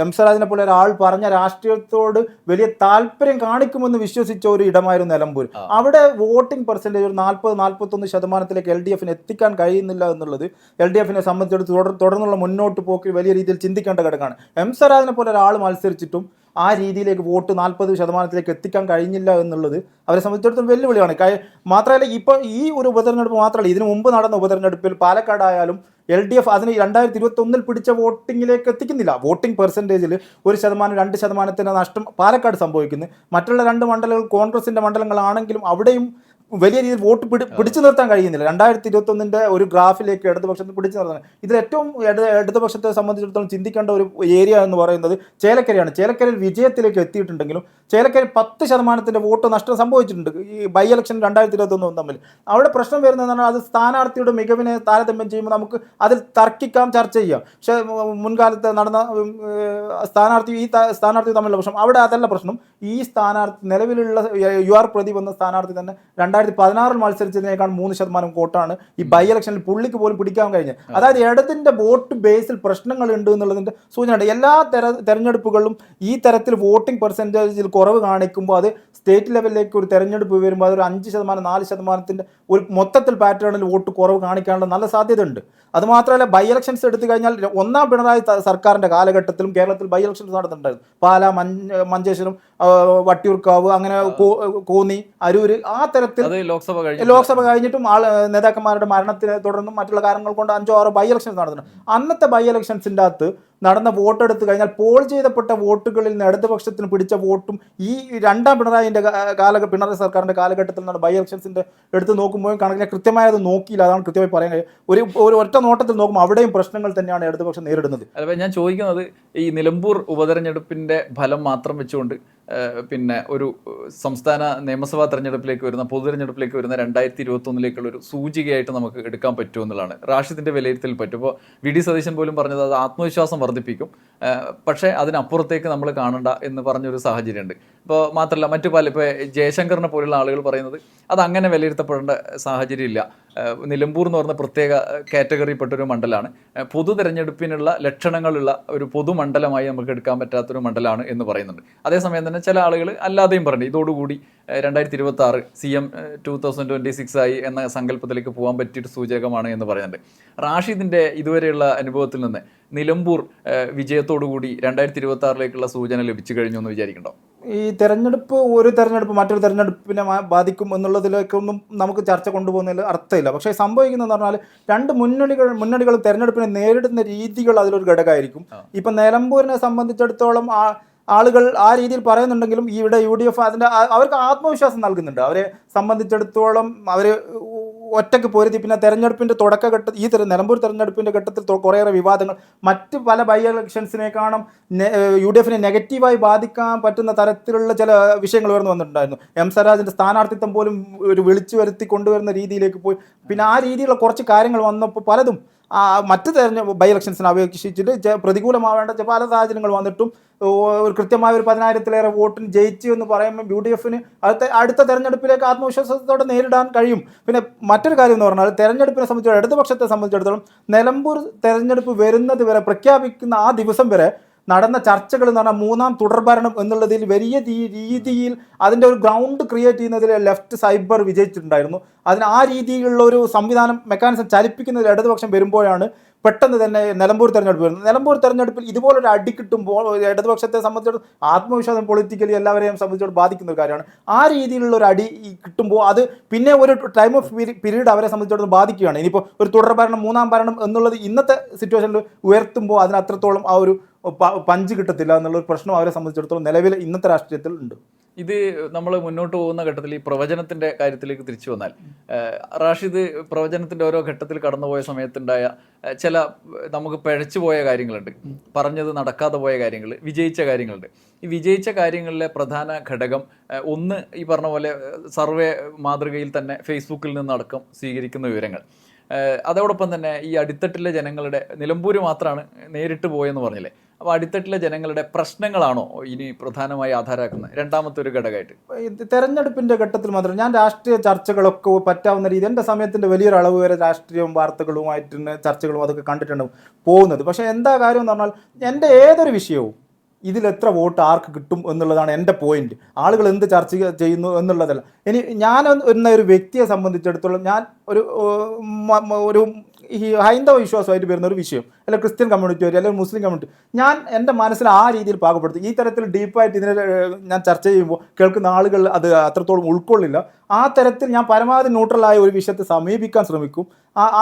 M സ്വരാജിനെ പോലെ ഒരാൾ പറഞ്ഞ രാഷ്ട്രീയത്തോട് വലിയ താല്പര്യം കാണിക്കുമെന്ന് വിശ്വസിച്ച ഒരു ഇടമായിരുന്നു നിലമ്പൂർ. അവിടെ വോട്ടിംഗ് പെർസെൻറ്റേജ് ഒരു 40-41% LDFന് എത്തിക്കാൻ കഴിയുന്നില്ല എന്നുള്ളത് LDFനെ സംബന്ധിച്ചിടത്തോളം തുടർന്നുള്ള മുന്നോട്ട് പോക്കിൽ വലിയ രീതിയിൽ ചിന്തിക്കേണ്ട ഘടകമാണ്. M സ്വരാജിനെ പോലെ ഒരാൾ മത്സരിച്ചിട്ടും ആ രീതിയിലേക്ക് വോട്ട് 40% എത്തിക്കാൻ കഴിഞ്ഞില്ല എന്നുള്ളത് അവരെ സംബന്ധിച്ചിടത്തോളം വെല്ലുവിളിയാണ്. മാത്രമല്ല ഇപ്പോൾ ഈ ഒരു ഉപതെരഞ്ഞെടുപ്പ് മാത്രമല്ല, ഇതിനു മുമ്പ് നടന്ന ഉപതെരഞ്ഞെടുപ്പിൽ പാലക്കാടായാലും LDF അതിന് 2021 പിടിച്ച വോട്ടിങ്ങിലേക്ക് എത്തിക്കുന്നില്ല. വോട്ടിംഗ് പെർസെൻറ്റേജിൽ 1%, 2% നഷ്ടം പാലക്കാട് സംഭവിക്കുന്നു. മറ്റുള്ള 2 മണ്ഡലങ്ങൾ കോൺഗ്രസിൻ്റെ മണ്ഡലങ്ങളാണെങ്കിലും അവിടെയും വലിയ രീതിയിൽ വോട്ട് പിടിച്ചു നിർത്താൻ കഴിയുന്നില്ല. 2021 ഒരു ഗ്രാഫിലേക്ക് ഇടതുപക്ഷത്തിന് പിടിച്ചു നിർത്താൻ. ഇതിൽ ഏറ്റവും ഇടതുപക്ഷത്തെ സംബന്ധിച്ചിടത്തോളം ചിന്തിക്കേണ്ട ഒരു ഏരിയ എന്ന് പറയുന്നത് ചേലക്കരയാണ്. ചേലക്കരയിൽ വിജയത്തിലേക്ക് എത്തിയിട്ടുണ്ടെങ്കിലും ചേലക്കരയിൽ 10% വോട്ട് നഷ്ടം സംഭവിച്ചിട്ടുണ്ട് ഈ ബൈ ഇലക്ഷൻ 2021 തമ്മിൽ. അവിടെ പ്രശ്നം വരുന്നതെന്ന് പറഞ്ഞാൽ അത് സ്ഥാനാർത്ഥിയുടെ മികവിനെ താരതമ്യം ചെയ്യുമ്പോൾ നമുക്ക് അതിൽ തർക്കിക്കാം, ചർച്ച ചെയ്യാം. പക്ഷേ മുൻകാലത്ത് നടന്ന സ്ഥാനാർത്ഥി തമ്മിലുള്ള പ്രശ്നം അവിടെ അതല്ല പ്രശ്നം. ഈ സ്ഥാനാർത്ഥി നിലവിലുള്ള UR പ്രദീപ് എന്ന സ്ഥാനാർത്ഥി തന്നെ 2016 മത്സരിച്ചതിനേക്കാൾ 3% വോട്ടാണ് ഈ ബൈ ഇലക്ഷനിൽ പുള്ളിക്ക് പോലും പിടിക്കാൻ കഴിഞ്ഞത്. അതായത് ഇടതിന്റെ വോട്ട് ബേസിൽ പ്രശ്നങ്ങൾ ഉണ്ട് എന്നുള്ളതിന്റെ സൂചനയുണ്ട്. എല്ലാ തെരഞ്ഞെടുപ്പുകളിലും ഈ തരത്തിൽ വോട്ടിംഗ് പെർസെൻറ്റേജിൽ കുറവ് കാണിക്കുമ്പോൾ അത് സ്റ്റേറ്റ് ലെവലിലേക്ക് ഒരു തെരഞ്ഞെടുപ്പ് വരുമ്പോൾ അതൊരു 5%, 4%ത്തിന്റെ ഒരു മൊത്തത്തിൽ പാറ്റേണിൽ വോട്ട് കുറവ് കാണിക്കാനുള്ള നല്ല സാധ്യതയുണ്ട്. അതുമാത്രമല്ല, ബൈ ഇലക്ഷൻസ് എടുത്തു കഴിഞ്ഞാൽ ഒന്നാം പിണറായി സർക്കാരിന്റെ കാലഘട്ടത്തിലും കേരളത്തിൽ ബൈ ഇലക്ഷൻസ് നടന്നിട്ടുണ്ടായിരുന്നു. പാലാ, മഞ്ചേശ്വരം, വട്ടിയൂർക്കാവ്, അങ്ങനെ കോന്നി, അരൂര്, ആ തരത്തിൽ ലോക്സഭ കഴിഞ്ഞിട്ടും നേതാക്കന്മാരുടെ മരണത്തിനെ തുടർന്നും മറ്റുള്ള കാരണങ്ങൾ കൊണ്ട് 5-6 ബൈ ഇലക്ഷൻസ് നടന്നിട്ടുണ്ട്. അന്നത്തെ ബൈ ഇലക്ഷൻസിൻ്റെ അകത്ത് നടന്ന വോട്ടെടുത്ത് കഴിഞ്ഞാൽ പോൾ ചെയ്തപ്പെട്ട വോട്ടുകളിൽ നിന്ന് ഇടതുപക്ഷത്തിന് പിടിച്ച വോട്ടും ഈ രണ്ടാം പിണറായി സർക്കാരിന്റെ കാലഘട്ടത്തിൽ നടന്ന ബൈ ഇലക്ഷൻസിന്റെ എടുത്ത് നോക്കുമ്പോൾ കണക്കിനെ കൃത്യമായി അത് നോക്കിയില്ല. അതാണ് കൃത്യമായി പറയാൻ കഴിയും. ഒരു ഒറ്റ നോട്ടത്തിൽ നോക്കുമ്പോൾ അവിടെയും പ്രശ്നങ്ങൾ തന്നെയാണ് ഇടതുപക്ഷം നേരിടുന്നത്.
അല്ല, ഞാൻ ചോദിക്കുന്നത് ഈ നിലമ്പൂർ ഉപതെരഞ്ഞെടുപ്പിന്റെ ഫലം മാത്രം വെച്ചുകൊണ്ട് പിന്നെ ഒരു സംസ്ഥാന നിയമസഭാ തെരഞ്ഞെടുപ്പിലേക്ക് വരുന്ന പൊതുതെരഞ്ഞെടുപ്പിലേക്ക് വരുന്ന 2021 ഒരു സൂചികയായിട്ട് നമുക്ക് എടുക്കാൻ പറ്റുമെന്നുള്ളതാണ് റാഷിദിന്റെ വിലയിരുത്തൽ. പറ്റും. ഇപ്പോൾ വി.ഡി. സതീശൻ പോലും പറഞ്ഞത് അത് ആത്മവിശ്വാസം വർദ്ധിപ്പിക്കും, പക്ഷേ അതിനപ്പുറത്തേക്ക് നമ്മൾ കാണണ്ട എന്ന് പറഞ്ഞൊരു സാഹചര്യമുണ്ട്. ഇപ്പോൾ മാത്രമല്ല, മറ്റു പല ഇപ്പോൾ ജയശങ്കറിനെ പോലുള്ള ആളുകൾ പറയുന്നത് അത് അങ്ങനെ വിലയിരുത്തപ്പെടേണ്ട സാഹചര്യമില്ല. നിലമ്പൂർ എന്ന് പറഞ്ഞ പ്രത്യേക കാറ്റഗറിപ്പെട്ടൊരു മണ്ഡലമാണ്, പൊതു തെരഞ്ഞെടുപ്പിനുള്ള ലക്ഷണങ്ങളുള്ള ഒരു പൊതുമണ്ഡലമായി നമുക്ക് എടുക്കാൻ പറ്റാത്തൊരു മണ്ഡലമാണ് എന്ന് പറയുന്നുണ്ട്. അതേസമയം തന്നെ ചില ആളുകൾ അല്ലാതെയും പറഞ്ഞു ഇതോടുകൂടി 2026 CM 2026 ആയി എന്ന സങ്കല്പത്തിലേക്ക് പോകാൻ പറ്റിയൊരു സൂചകമാണ് എന്ന് പറയുന്നുണ്ട്. റാഷിദിന്റെ ഇതുവരെയുള്ള അനുഭവത്തിൽ നിന്ന് നിലമ്പൂർ വിജയത്തോടുകൂടി 2026 സൂചന ലഭിച്ചു കഴിഞ്ഞു എന്ന് വിചാരിക്കണ്ടോ?
ഈ തെരഞ്ഞെടുപ്പ് ഒരു തെരഞ്ഞെടുപ്പ് മറ്റൊരു തെരഞ്ഞെടുപ്പിനെ ബാധിക്കും എന്നുള്ളതിലേക്കൊന്നും നമുക്ക് ചർച്ച കൊണ്ടുപോകുന്നതിൽ അർത്ഥമില്ല. പക്ഷേ സംഭവിക്കുന്നതെന്ന് പറഞ്ഞാൽ രണ്ട് മുന്നണികൾ തെരഞ്ഞെടുപ്പിനെ നേരിടുന്ന രീതികൾ അതിലൊരു ഘടകമായിരിക്കും. ഇപ്പം നിലമ്പൂരിനെ സംബന്ധിച്ചിടത്തോളം ആളുകൾ ആ രീതിയിൽ പറയുന്നുണ്ടെങ്കിലും ഇവിടെ UDF അവർക്ക് ആത്മവിശ്വാസം നൽകുന്നുണ്ട്. അവരെ സംബന്ധിച്ചിടത്തോളം അവർ ഒറ്റയ്ക്ക് പൊരുതി. പിന്നെ തെരഞ്ഞെടുപ്പിൻ്റെ തുടക്കഘട്ട നിലമ്പൂർ തെരഞ്ഞെടുപ്പിൻ്റെ ഘട്ടത്തിൽ കുറേയേറെ വിവാദങ്ങൾ മറ്റ് പല ബൈ ഇലക്ഷൻസിനേക്കാളും UDFനെ നെഗറ്റീവായി ബാധിക്കാൻ പറ്റുന്ന തരത്തിലുള്ള ചില വിഷയങ്ങൾ ഉയർന്നു വന്നിട്ടുണ്ടായിരുന്നു. M. സ്വരാജിൻ്റെ സ്ഥാനാർത്ഥിത്വം പോലും ഒരു വിളിച്ചു വരുത്തി കൊണ്ടുവരുന്ന രീതിയിലേക്ക് പോയി. പിന്നെ ആ രീതിയിലുള്ള കുറച്ച് കാര്യങ്ങൾ വന്നപ്പോൾ പലതും മറ്റ് ബൈ ഇലക്ഷൻസിനെ അപേക്ഷിച്ചിട്ട് പ്രതികൂലമാവേണ്ട പല സാഹചര്യങ്ങൾ വന്നിട്ടും ഒരു കൃത്യമായ ഒരു 10,000-ലേറെ വോട്ടിന് ജയിച്ചു എന്ന് പറയുമ്പോൾ UDFന് അടുത്ത തെരഞ്ഞെടുപ്പിലേക്ക് ആത്മവിശ്വാസത്തോടെ നേരിടാൻ കഴിയും. പിന്നെ മറ്റൊരു കാര്യം എന്ന് പറഞ്ഞാൽ തെരഞ്ഞെടുപ്പിനെ സംബന്ധിച്ചിടത്തോളം ഇടതുപക്ഷത്തെ സംബന്ധിച്ചിടത്തോളം നിലമ്പൂർ തെരഞ്ഞെടുപ്പ് വരുന്നത് വരെ പ്രഖ്യാപിക്കുന്ന ആ ദിവസം വരെ നടന്ന ചർച്ചകൾ എന്ന് പറഞ്ഞാൽ മൂന്നാം തുടർഭരണം എന്നുള്ളതിൽ വലിയ രീതിയിൽ അതിൻ്റെ ഒരു ഗ്രൗണ്ട് ക്രിയേറ്റ് ചെയ്യുന്നതിൽ ലെഫ്റ്റ് സൈബർ വിജയിച്ചിട്ടുണ്ടായിരുന്നു. അതിന് ആ രീതിയിലുള്ള ഒരു സംവിധാനം മെക്കാനിസം ചലിപ്പിക്കുന്നതിൽ ഇടതുപക്ഷം വരുമ്പോഴാണ് പെട്ടെന്ന് തന്നെ നിലമ്പൂർ തെരഞ്ഞെടുപ്പ് വരുന്നത്. നിലമ്പൂർ തെരഞ്ഞെടുപ്പിൽ ഇതുപോലൊരു അടി കിട്ടുമ്പോൾ ഇടതുപക്ഷത്തെ സംബന്ധിച്ചിടത്തോളം ആത്മവിശ്വാസം പൊളിറ്റിക്കലി എല്ലാവരെയും സംബന്ധിച്ചിടത്തോളം ബാധിക്കുന്ന ഒരു കാര്യമാണ്. ആ രീതിയിലുള്ള ഒരു അടി കിട്ടുമ്പോൾ അത് പിന്നെ ഒരു ടൈം ഓഫ് പീരീഡ് അവരെ സംബന്ധിച്ചിടത്തോളം ബാധിക്കുകയാണ്. ഇനിയിപ്പോൾ ഒരു തുടർഭരണം, മൂന്നാം ഭരണം എന്നുള്ളത് ഇന്നത്തെ സിറ്റുവേഷനിൽ ഉയർത്തുമ്പോൾ അതിന് അത്രത്തോളം ആ ഒരു പഞ്ച് കിട്ടത്തില്ല എന്നുള്ളൊരു പ്രശ്നം അവരെ സംബന്ധിച്ചിടത്തോളം നിലവിൽ ഇന്നത്തെ രാഷ്ട്രീയത്തിൽ ഉണ്ട്.
ഇത് നമ്മൾ മുന്നോട്ട് പോകുന്ന ഘട്ടത്തിൽ ഈ പ്രവചനത്തിൻ്റെ കാര്യത്തിലേക്ക് തിരിച്ചു വന്നാൽ, റാഷിദ് പ്രവചനത്തിൻ്റെ ഓരോ ഘട്ടത്തിൽ കടന്നുപോയ സമയത്തുണ്ടായ ചില നമുക്ക് പിഴച്ചു പോയ കാര്യങ്ങളുണ്ട്, പറഞ്ഞത് നടക്കാതെ പോയ കാര്യങ്ങൾ, വിജയിച്ച കാര്യങ്ങളുണ്ട്. ഈ വിജയിച്ച കാര്യങ്ങളിലെ പ്രധാന ഘടകം ഒന്ന് ഈ പറഞ്ഞ പോലെ സർവേ മാതൃകയിൽ തന്നെ ഫേസ്ബുക്കിൽ നിന്നടക്കം സ്വീകരിക്കുന്ന വിവരങ്ങൾ. അതോടൊപ്പം തന്നെ ഈ അടിത്തട്ടിലെ ജനങ്ങളുടെ, നിലമ്പൂർ മാത്രമാണ് നേരിട്ട് പോയെന്ന് പറഞ്ഞില്ലേ, അപ്പോൾ അടിത്തട്ടിലെ ജനങ്ങളുടെ പ്രശ്നങ്ങളാണോ ഇനി പ്രധാനമായി ആധാരമാക്കുന്നത് രണ്ടാമത്തെ ഒരു ഘടകമായിട്ട്?
തെരഞ്ഞെടുപ്പിൻ്റെ ഘട്ടത്തിൽ മാത്രം ഞാൻ രാഷ്ട്രീയ ചർച്ചകളൊക്കെ പറ്റാവുന്ന രീതി എൻ്റെ സമയത്തിൻ്റെ വലിയൊരു അളവ് വരെ രാഷ്ട്രീയവും വാർത്തകളുമായിട്ട് ചർച്ചകളും അതൊക്കെ കണ്ടിട്ടുണ്ട് പോകുന്നത്. പക്ഷേ എന്താ കാര്യം എന്ന് പറഞ്ഞാൽ എൻ്റെ ഏതൊരു വിഷയവും ഇതിലെത്ര വോട്ട് ആർക്ക് കിട്ടും എന്നുള്ളതാണ് എൻ്റെ പോയിന്റ്. ആളുകൾ എന്ത് ചർച്ച ചെയ്യുന്നു എന്നുള്ളതല്ല. ഇനി ഞാൻ എന്ന ഒരു വ്യക്തിയെ സംബന്ധിച്ചിടത്തോളം ഞാൻ ഒരു ഈ ഹൈന്ദവ വിശ്വാസമായിട്ട് വരുന്ന ഒരു വിഷയം, അല്ലെങ്കിൽ ക്രിസ്ത്യൻ കമ്മ്യൂണിറ്റി വരും, അല്ലെങ്കിൽ മുസ്ലിം കമ്മ്യൂണിറ്റി, ഞാൻ എൻ്റെ മനസ്സിൽ ആ രീതിയിൽ പാകപ്പെടുത്തി. ഈ തരത്തിൽ ഡീപ്പായിട്ട് ഇതിനെ ഞാൻ ചർച്ച ചെയ്യുമ്പോൾ കേൾക്കുന്ന ആളുകൾ അത് അത്രത്തോളം ഉൾക്കൊള്ളില്ല. ആ തരത്തിൽ ഞാൻ പരമാവധി ന്യൂട്രലായ ഒരു വിഷയത്തെ സമീപിക്കാൻ ശ്രമിക്കും.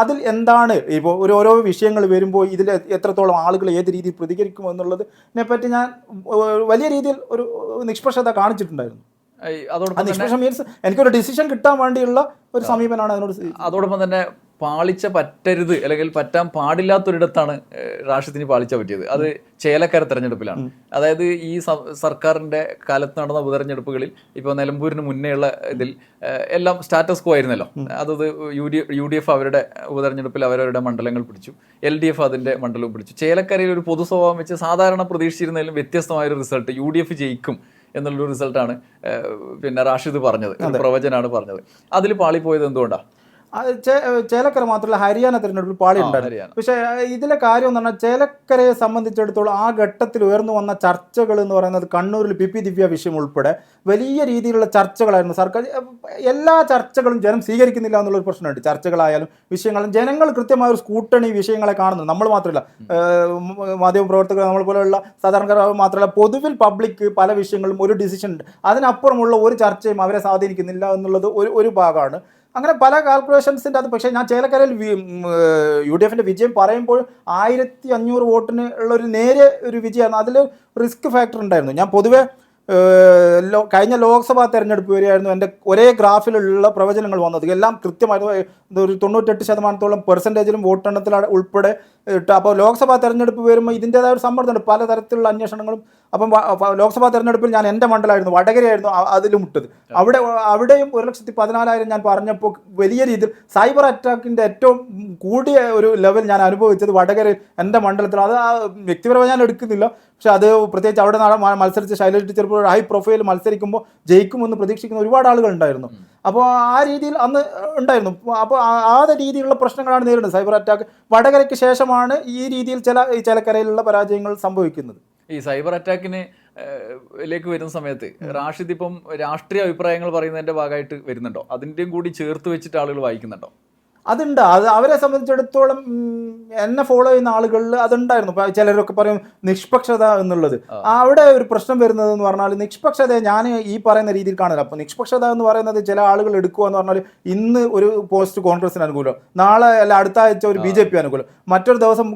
അതിൽ എന്താണ് ഇപ്പോൾ ഓരോ വിഷയങ്ങൾ വരുമ്പോൾ ഇതിൽ എത്രത്തോളം ആളുകൾ ഏത് രീതിയിൽ പ്രതികരിക്കും എന്നുള്ളതിനെ പറ്റി ഞാൻ വലിയ രീതിയിൽ ഒരു നിഷ്പക്ഷത കാണിച്ചിട്ടുണ്ടായിരുന്നു. നിഷ്പക്ഷം മീൻസ് എനിക്കൊരു ഡിസിഷൻ കിട്ടാൻ വേണ്ടിയുള്ള ഒരു സമീപനമാണ് അതിനോട്.
അതോടൊപ്പം തന്നെ പാളിച്ച പറ്റരുത് അല്ലെങ്കിൽ പറ്റാൻ പാടില്ലാത്തൊരിടത്താണ് റാഷിദിന് പാളിച്ച പറ്റിയത്. അത് ചേലക്കര തെരഞ്ഞെടുപ്പിലാണ്. അതായത് ഈ സർക്കാരിൻ്റെ കാലത്ത് നടന്ന ഉപതെരഞ്ഞെടുപ്പുകളിൽ ഇപ്പോൾ നിലമ്പൂരിന് മുന്നേയുള്ള ഇതിൽ എല്ലാം സ്റ്റാറ്റസ് കോ ആയിരുന്നല്ലോ. അതത് UDF അവരുടെ ഉപതെരഞ്ഞെടുപ്പിൽ അവരവരുടെ മണ്ഡലങ്ങൾ പിടിച്ചു, LDF അതിൻ്റെ മണ്ഡലവും പിടിച്ചു. ചേലക്കരയിൽ ഒരു പൊതു സ്വഭാവം വെച്ച് സാധാരണ പ്രതീക്ഷിച്ചിരുന്നതിലും വ്യത്യസ്തമായൊരു റിസൾട്ട് UDF ജയിക്കും എന്നുള്ളൊരു റിസൾട്ടാണ് പിന്നെ റാഷിദ് പറഞ്ഞത്, ഒരു പ്രവചനാണ് പറഞ്ഞത്. അതിൽ പാളിപ്പോയത് എന്തുകൊണ്ടാണ്?
ചേലക്കര മാത്രമല്ല ഹരിയാന തെരഞ്ഞെടുപ്പിൽ പാളി ഉണ്ടായിരുന്നു. പക്ഷേ ഇതിലെ കാര്യം എന്ന് പറഞ്ഞാൽ ചേലക്കരയെ സംബന്ധിച്ചിടത്തോളം ആ ഘട്ടത്തിൽ ഉയർന്നു വന്ന ചർച്ചകൾ എന്ന് പറയുന്നത് കണ്ണൂരിൽ പി ദിവ്യ വിഷയം ഉൾപ്പെടെ വലിയ രീതിയിലുള്ള ചർച്ചകളായിരുന്നു. സർക്കാർ എല്ലാ ചർച്ചകളും ജനം സ്വീകരിക്കുന്നില്ല എന്നുള്ളൊരു പ്രശ്നമുണ്ട്. ചർച്ചകളായാലും വിഷയങ്ങളും ജനങ്ങൾ കൃത്യമായ ഒരു സ്കൂട്ടണി വിഷയങ്ങളെ കാണുന്നു. നമ്മൾ മാത്രമല്ല, മാധ്യമ പ്രവർത്തകർ നമ്മൾ പോലെയുള്ള സാധാരണക്കാർ മാത്രമല്ല, പൊതുവിൽ പബ്ലിക് പല വിഷയങ്ങളും ഒരു ഡിസിഷൻ ഉണ്ട്, അതിനപ്പുറമുള്ള ഒരു ചർച്ചയും അവരെ സ്വാധീനിക്കുന്നില്ല എന്നുള്ളത് ഒരു ഭാഗമാണ്. അങ്ങനെ പല കാൽക്കുലേഷൻസിൻ്റെ അത്. പക്ഷേ ഞാൻ ചേലക്കരയിൽ UDF വിജയം പറയുമ്പോൾ 1500 വോട്ടിന് ഉള്ളൊരു നേരെ ഒരു വിജയമാണ്. അതിൽ റിസ്ക് ഫാക്ടർ ഉണ്ടായിരുന്നു. ഞാൻ പൊതുവെ കഴിഞ്ഞ ലോക്സഭാ തെരഞ്ഞെടുപ്പ് വരെയായിരുന്നു എൻ്റെ ഒരേ ഗ്രാഫിലുള്ള പ്രവചനങ്ങൾ വന്നത്. എല്ലാം കൃത്യമായിരുന്നു, ഒരു 98% പെർസെൻറ്റേജിലും വോട്ടെണ്ണത്തിൽ ഉൾപ്പെടെ ഇട്ട്. അപ്പോൾ ലോക്സഭാ തെരഞ്ഞെടുപ്പ് വരുമ്പോൾ ഇതിൻ്റേതായ ഒരു സമ്മർദ്ദമുണ്ട്, പലതരത്തിലുള്ള അന്വേഷണങ്ങളും. അപ്പം ലോക്സഭാ തെരഞ്ഞെടുപ്പിൽ ഞാൻ എൻ്റെ മണ്ഡലമായിരുന്നു, വടകരയായിരുന്നു അതിലും ഇട്ടത്. അവിടെയും 1,14,000 ഞാൻ പറഞ്ഞപ്പോൾ വലിയ രീതിയിൽ സൈബർ അറ്റാക്കിൻ്റെ ഏറ്റവും കൂടിയ ഒരു ലെവൽ ഞാൻ അനുഭവിച്ചത് വടകരയിൽ എൻ്റെ മണ്ഡലത്തിൽ. അത് വ്യക്തിപരമായി ഞാൻ എടുക്കുന്നില്ല, പക്ഷെ അത് പ്രത്യേകിച്ച് അവിടെ മത്സരിച്ച് ശൈലജ ടീച്ചർ ഹൈ പ്രൊഫൈൽ മത്സരിക്കുമ്പോൾ ജയിക്കുമെന്ന് പ്രതീക്ഷിക്കുന്ന ഒരുപാട് ആളുകൾ ഉണ്ടായിരുന്നു. അപ്പോൾ ആ രീതിയിൽ അന്ന് ഉണ്ടായിരുന്നു. അപ്പോൾ ആ രീതിയിലുള്ള പ്രശ്നങ്ങളാണ് നേരിടുന്നത്. സൈബർ അറ്റാക്ക് വടകരയ്ക്ക് ശേഷമാണ് ഈ രീതിയിൽ ഈ ചേലക്കരയിലുള്ള പരാജയങ്ങൾ സംഭവിക്കുന്നത്.
ഈ സൈബർ അറ്റാക്കിന് ലേക്ക് വരുന്ന സമയത്ത് റാഷിദ് ഇപ്പം രാഷ്ട്രീയ അഭിപ്രായങ്ങൾ പറയുന്നതിൻ്റെ ഭാഗമായിട്ട് വരുന്നുണ്ടോ? അതിൻ്റെയും കൂടി ചേർത്ത് വെച്ചിട്ട് ആളുകൾ വായിക്കുന്നുണ്ടോ?
അതുണ്ട്. അത് അവരെ സംബന്ധിച്ചിടത്തോളം എന്നെ ഫോളോ ചെയ്യുന്ന ആളുകളിൽ അതുണ്ടായിരുന്നു. ചിലരൊക്കെ പറയും നിഷ്പക്ഷത എന്നുള്ളത്. അവിടെ ഒരു പ്രശ്നം വരുന്നത് എന്ന് പറഞ്ഞാൽ നിഷ്പക്ഷതയെ ഞാൻ ഈ പറയുന്ന രീതിയിൽ കാണില്ല. അപ്പോൾ നിഷ്പക്ഷത എന്ന് പറയുന്നത് ചില ആളുകൾ എടുക്കുക എന്ന് പറഞ്ഞാൽ ഇന്ന് ഒരു പോസ്റ്റ് കോൺഗ്രസിന് അനുകൂലം, നാളെ അല്ല അടുത്ത ആഴ്ച ഒരു BJP അനുകൂലം, മറ്റൊരു ദിവസം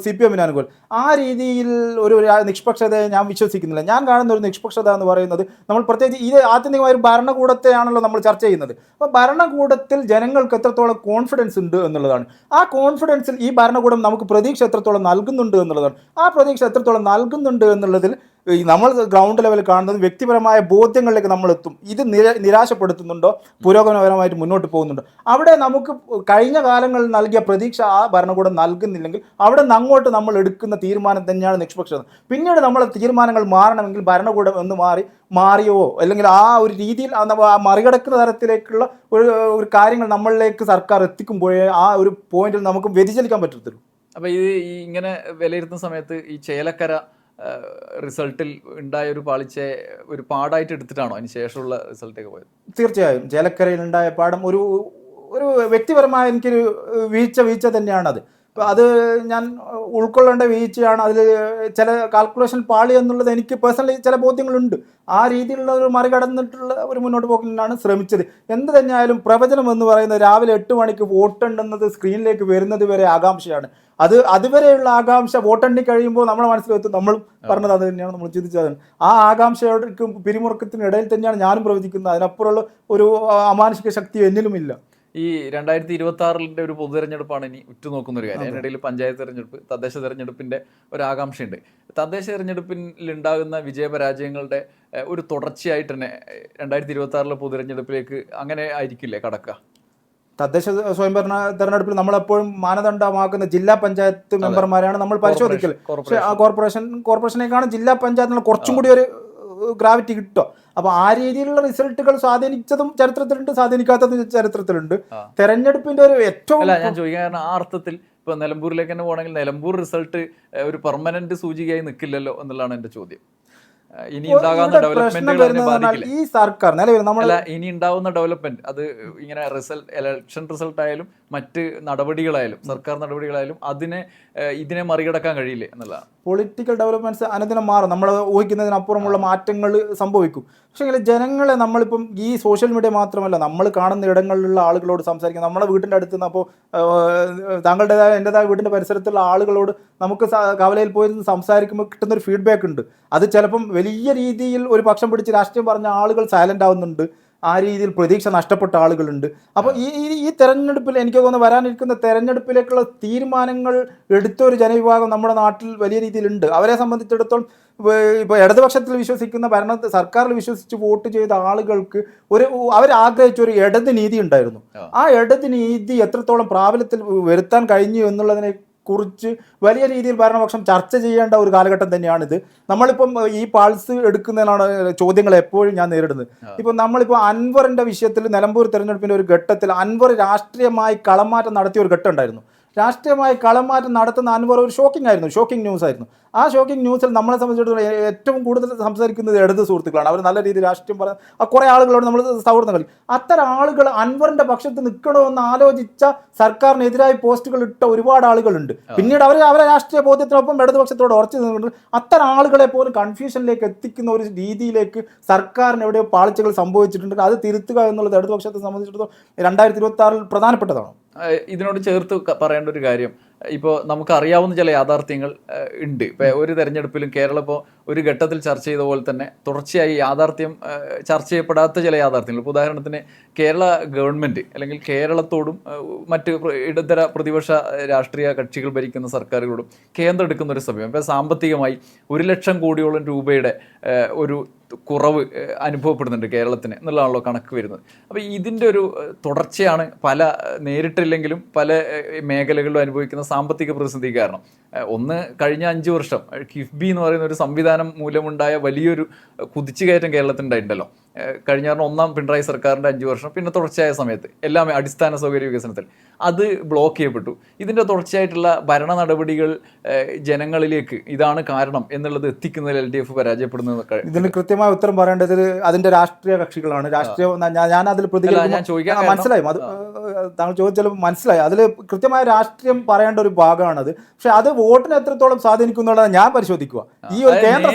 CPM അനുകൂലം. ആ രീതിയിൽ ഒരു നിഷ്പക്ഷതയെ ഞാൻ വിശ്വസിക്കുന്നില്ല. ഞാൻ കാണുന്ന ഒരു നിഷ്പക്ഷത എന്ന് പറയുന്നത് നമ്മൾ പ്രത്യേകിച്ച് ഇത് ആത്യന്തികമായ ഒരു ഭരണകൂടത്തെയാണല്ലോ നമ്മൾ ചർച്ച ചെയ്യുന്നത്. അപ്പോൾ ഭരണകൂടത്തിൽ ജനങ്ങൾക്ക് എത്രത്തോളം കോൺഫിഡൻസ് ഉണ്ട് എന്നുള്ളതാണ്. ആ കോൺഫിഡൻസിൽ ഈ ഭരണകൂടം നമുക്ക് പ്രതീക്ഷ എത്രത്തോളം നൽകുന്നുണ്ട് എന്നുള്ളതാണ്. ആ പ്രതീക്ഷ എത്രത്തോളം നൽകുന്നുണ്ട് എന്നുള്ളതിൽ നമ്മൾ ഗ്രൗണ്ട് ലെവലിൽ കാണുന്നത് വ്യക്തിപരമായ ബോധ്യങ്ങളിലേക്ക് നമ്മൾ എത്തും. ഇത് നിരാശപ്പെടുത്തുന്നുണ്ടോ, പുരോഗമനപരമായിട്ട് മുന്നോട്ട് പോകുന്നുണ്ടോ? അവിടെ നമുക്ക് കഴിഞ്ഞ കാലങ്ങളിൽ നൽകിയ പ്രതീക്ഷ ആ ഭരണകൂടം നൽകുന്നില്ലെങ്കിൽ അവിടെ നിന്ന് അങ്ങോട്ട് നമ്മൾ എടുക്കുന്ന തീരുമാനം തന്നെയാണ് നിഷ്പക്ഷത. പിന്നീട് നമ്മളെ തീരുമാനങ്ങൾ മാറണമെങ്കിൽ ഭരണകൂടം എന്ന് മാറിയോ അല്ലെങ്കിൽ ആ ഒരു രീതിയിൽ മറികടക്കുന്ന തരത്തിലേക്കുള്ള ഒരു കാര്യങ്ങൾ നമ്മളിലേക്ക് സർക്കാർ എത്തിക്കുമ്പോഴേ ആ ഒരു പോയിന്റിൽ നമുക്ക് വ്യതിചലിക്കാൻ പറ്റത്തുള്ളൂ.
അപ്പോൾ ഇങ്ങനെ വിലയിരുത്തുന്ന സമയത്ത് ഈ ചേലക്കര റിസൾട്ടിൽ ഉണ്ടായ ഒരു പാളിച്ചയെ ഒരു പാടായിട്ട് എടുത്തിട്ടാണോ അതിന് ശേഷമുള്ള റിസൾട്ടൊക്കെ പോയത്?
തീർച്ചയായും ചേലക്കരയിൽ ഉണ്ടായ പാഠം ഒരു വ്യക്തിപരമായ എനിക്കൊരു വീഴ്ച തന്നെയാണത്. അത് ഞാൻ ഉൾക്കൊള്ളേണ്ട വീഴ്ചയാണ്. അതിൽ ചില കാൽക്കുലേഷൻ പാളി എന്നുള്ളത് എനിക്ക് പേഴ്സണലി ചില ബോധ്യങ്ങളുണ്ട്. ആ രീതിയിലുള്ള ഒരു മറികടന്നിട്ടുള്ള ഒരു മുന്നോട്ട് പോക്കിനാണ് ശ്രമിച്ചത്. എന്ത് തന്നെയായാലും പ്രവചനം എന്ന് പറയുന്നത് രാവിലെ 8 മണിക്ക് വോട്ടെണ്ണുന്നത് സ്ക്രീനിലേക്ക് വരുന്നത് വരെ ആകാംക്ഷയാണ്. അതുവരെയുള്ള ആകാംക്ഷ വോട്ടെണ്ണി കഴിയുമ്പോൾ നമ്മുടെ മനസ്സിലെത്തും. നമ്മൾ പറഞ്ഞത് അത് തന്നെയാണ്, നമ്മൾ ചിന്തിച്ചത്. ആ ആകാംക്ഷയോട് പിരിമുറുക്കത്തിനിടയിൽ തന്നെയാണ് ഞാനും പ്രവചിക്കുന്നത്. അതിനപ്പുറമുള്ള ഒരു അമാനുഷിക ശക്തി എന്നിലുമില്ല.
ഈ 2026 ഒരു പൊതുതെരഞ്ഞെടുപ്പാണ് ഇനി ഉറ്റുനോക്കുന്ന ഒരു കാര്യം. അതിനിടയിൽ പഞ്ചായത്ത് തെരഞ്ഞെടുപ്പ്, തദ്ദേശ തെരഞ്ഞെടുപ്പിൻ്റെ ഒരു ആകാംക്ഷയുണ്ട്. തദ്ദേശ തെരഞ്ഞെടുപ്പിൽ ഉണ്ടാകുന്ന വിജയപരാജയങ്ങളുടെ ഒരു തുടർച്ചയായിട്ട് തന്നെ 2026 പൊതുതെരഞ്ഞെടുപ്പിലേക്ക് അങ്ങനെ ആയിരിക്കില്ലേ കടക്കുക?
തദ്ദേശ സ്വയംഭരണ തെരഞ്ഞെടുപ്പിൽ നമ്മളെപ്പോഴും മാനദണ്ഡമാക്കുന്ന ജില്ലാ പഞ്ചായത്ത് മെമ്പർമാരെയാണ് നമ്മൾ പരിശോധിക്കൽ. പക്ഷേ ആ കോർപ്പറേഷനേക്കാണ് ജില്ലാ പഞ്ചായത്തിനുള്ള കുറച്ചും കൂടി ഒരു ഗ്രാവിറ്റി കിട്ടുക. അപ്പോൾ ആ രീതിയിലുള്ള റിസൾട്ടുകൾ സ്വാധീനിച്ചതും ചരിത്രത്തിലുണ്ട്, സ്വാധീനിക്കാത്തതും ചരിത്രത്തിലുണ്ട്. തെരഞ്ഞെടുപ്പിന്റെ ഒരു ഏറ്റവും
ഞാൻ ചോദിക്കാൻ കാരണം ആ അർത്ഥത്തിൽ ഇപ്പൊ നിലമ്പൂരിലേക്ക് തന്നെ പോകണമെങ്കിൽ നിലമ്പൂർ റിസൾട്ട് ഒരു പെർമനന്റ് സൂചികയായി നിൽക്കില്ലല്ലോ എന്നുള്ളതാണ് എന്റെ ചോദ്യം. ഇനി ഉണ്ടാകുന്ന ഡെവലപ്മെന്റുകൾ
ഈ സർക്കാർ നിലവിൽ
ഇനി ഉണ്ടാവുന്ന ഡെവലപ്മെന്റ് അത് ഇങ്ങനെ ഇലക്ഷൻ റിസൾട്ട് ആയാലും മറ്റ് നടപടികളായാലും സർക്കാർ നടപടികളായാലും ഇതിനെ മറികടക്കാൻ കഴിയില്ലേ എന്നുള്ളതാണ്.
പൊളിറ്റിക്കൽ ഡെവലപ്മെന്റ്സ് അനുദിനം മാറും. നമ്മൾ ഊഹിക്കുന്നതിനപ്പുറമുള്ള മാറ്റങ്ങൾ സംഭവിക്കും. പക്ഷേ ജനങ്ങളെ നമ്മളിപ്പം ഈ സോഷ്യൽ മീഡിയ മാത്രമല്ല നമ്മൾ കാണുന്ന ഇടങ്ങളിലുള്ള ആളുകളോട് സംസാരിക്കുക. നമ്മുടെ വീട്ടിൻ്റെ അടുത്ത് നിന്ന് അപ്പോൾ എൻ്റെതായ വീടിൻ്റെ പരിസരത്തുള്ള ആളുകളോട് നമുക്ക് കവലയിൽ പോയി സംസാരിക്കുമ്പോൾ കിട്ടുന്നൊരു ഫീഡ്ബാക്ക് ഉണ്ട്. അത് ചിലപ്പം വലിയ രീതിയിൽ ഒരു പക്ഷം പിടിച്ച് രാഷ്ട്രീയം പറഞ്ഞ ആളുകൾ സൈലൻ്റ് ആവുന്നുണ്ട്. ആ രീതിയിൽ പ്രതീക്ഷ നഷ്ടപ്പെട്ട ആളുകളുണ്ട്. അപ്പോൾ ഈ തെരഞ്ഞെടുപ്പിൽ എനിക്ക് തോന്നുന്നു വരാനിരിക്കുന്ന തെരഞ്ഞെടുപ്പിലേക്കുള്ള തീരുമാനങ്ങൾ എടുത്തൊരു ജനവിഭാഗം നമ്മുടെ നാട്ടിൽ വലിയ രീതിയിലുണ്ട്. അവരെ സംബന്ധിച്ചിടത്തോളം ഇപ്പോൾ ഇടതുപക്ഷത്തിൽ വിശ്വസിക്കുന്ന സർക്കാരിൽ വിശ്വസിച്ച് വോട്ട് ചെയ്ത ആളുകൾക്ക് അവരാഗ്രഹിച്ച ഒരു ഇടത് നീതി ഉണ്ടായിരുന്നു. ആ ഇടത് നീതി എത്രത്തോളം പ്രാബല്യത്തിൽ വരുത്താൻ കഴിഞ്ഞു എന്നുള്ളതിനെ കുറിച്ച് വലിയ രീതിയിൽ ഭരണപക്ഷം ചർച്ച ചെയ്യേണ്ട ഒരു കാലഘട്ടം തന്നെയാണിത്. നമ്മളിപ്പം ഈ പൾസ് എടുക്കുന്നതിനാണ് ചോദ്യങ്ങൾ എപ്പോഴും ഞാൻ നേരിടുന്നത്. ഇപ്പം നമ്മളിപ്പോൾ അൻവറിൻ്റെ വിഷയത്തിൽ നിലമ്പൂർ തെരഞ്ഞെടുപ്പിൻ്റെ ഒരു ഘട്ടത്തിൽ അൻവർ രാഷ്ട്രീയമായി കളമാറ്റം നടത്തിയ ഒരു ഘട്ടം ഉണ്ടായിരുന്നു. രാഷ്ട്രീയമായി കളമാറ്റം നടത്തുന്ന അൻവർ ഒരു ഷോക്കിംഗ് ന്യൂസ് ആയിരുന്നു. ആ ഷോക്കിംഗ് ന്യൂസിൽ നമ്മളെ സംബന്ധിച്ചിടത്തോളം ഏറ്റവും കൂടുതൽ സംസാരിക്കുന്നത് ഇടത് സുഹൃത്തുക്കളാണ്. അവർ നല്ല രീതിയിൽ രാഷ്ട്രീയം പറയുന്ന കുറേ ആളുകളോട് നമ്മൾ സൗഹൃദം കളി. അത്തരം ആളുകൾ അൻവറിൻ്റെ പക്ഷത്ത് നിൽക്കണമെന്ന് ആലോചിച്ച സർക്കാരിനെതിരായി പോസ്റ്റുകൾ ഇട്ട ഒരുപാട് ആളുകളുണ്ട്. പിന്നീട് അവരെ രാഷ്ട്രീയ ബോധ്യത്തിനൊപ്പം ഇടതുപക്ഷത്തോട് ഉറച്ചു നിന്നുകൊണ്ട് അത്തരം ആളുകളെ പോലും കൺഫ്യൂഷനിലേക്ക് എത്തിക്കുന്ന ഒരു രീതിയിലേക്ക് സർക്കാരിന് എവിടെയോ പാളിച്ചകൾ സംഭവിച്ചിട്ടുണ്ട്. അത് തിരുത്തുക എന്നുള്ളത് ഇടതുപക്ഷത്തെ സംബന്ധിച്ചിടത്തോളം 2026 പ്രധാനപ്പെട്ടതാണ്.
ഇതിനോട് ചേർത്ത് പറയേണ്ട ഒരു കാര്യം, ഇപ്പോൾ നമുക്കറിയാവുന്ന ചില യാഥാർത്ഥ്യങ്ങൾ ഉണ്ട്. ഇപ്പോൾ ഒരു തെരഞ്ഞെടുപ്പിലും കേരളം ഇപ്പോൾ ഒരു ഘട്ടത്തിൽ ചർച്ച ചെയ്ത പോലെ തന്നെ തുടർച്ചയായി ചർച്ച ചെയ്യപ്പെടാത്ത ചില യാഥാർത്ഥ്യങ്ങൾ. ഇപ്പോൾ ഉദാഹരണത്തിന് കേരള ഗവൺമെൻറ് അല്ലെങ്കിൽ കേരളത്തോടും മറ്റ് ഇടതര പ്രതിപക്ഷ രാഷ്ട്രീയ കക്ഷികൾ ഭരിക്കുന്ന സർക്കാരുകളോടും കേന്ദ്രം എടുക്കുന്ന ഒരു സമയം. ഇപ്പോൾ സാമ്പത്തികമായി 1 ലക്ഷം കോടിയോളം രൂപയുടെ ഒരു കുറവ് അനുഭവപ്പെടുന്നുണ്ട് കേരളത്തിന് എന്നുള്ളതാണല്ലോ കണക്ക് വരുന്നത്. അപ്പോൾ ഇതിൻ്റെ ഒരു തുടർച്ചയാണ് നേരിട്ടില്ലെങ്കിലും പല മേഖലകളിലും അനുഭവിക്കുന്ന സാമ്പത്തിക പ്രതിസന്ധി കാരണം. ഒന്ന്, കഴിഞ്ഞ 5 വർഷം കിഫ്ബി എന്ന് പറയുന്ന ഒരു സംവിധാനം മൂലമുണ്ടായ വലിയൊരു കുതിച്ചുകയറ്റം കേരളത്തിനുണ്ടായിട്ടുണ്ടല്ലോ. കഴിഞ്ഞ ഒന്നാം പിണറായി സർക്കാരിൻ്റെ 5 വർഷം, പിന്നെ തുടർച്ചയായ സമയത്ത് എല്ലാം അടിസ്ഥാന സൗകര്യ വികസനത്തിൽ അത് ബ്ലോക്ക് ചെയ്യപ്പെട്ടു. ഇതിൻ്റെ തുടർച്ചയായിട്ടുള്ള ഭരണ നടപടികൾ ജനങ്ങളിലേക്ക് ഇതാണ് കാരണം എന്നുള്ളത് എത്തിക്കുന്നതിൽ LDF പരാജയപ്പെടുന്നതൊക്കെ.
ഇതിന് കൃത്യമായ ഉത്തരം പറയേണ്ടത് അതിൻ്റെ രാഷ്ട്രീയ കക്ഷികളാണ്. ഞാൻ അതിൽ മനസ്സിലായി, അത് താങ്കൾ ചോദിച്ചാൽ മനസ്സിലായി. അതിൽ കൃത്യമായ രാഷ്ട്രീയം പറയേണ്ട ഒരു ഭാഗമാണത്. പക്ഷെ അത് വോട്ടിനെ എത്രത്തോളം സ്വാധീനിക്കുന്നുള്ളത് ഞാൻ പരിശോധിക്കുക. ഈ ഒരു കേന്ദ്ര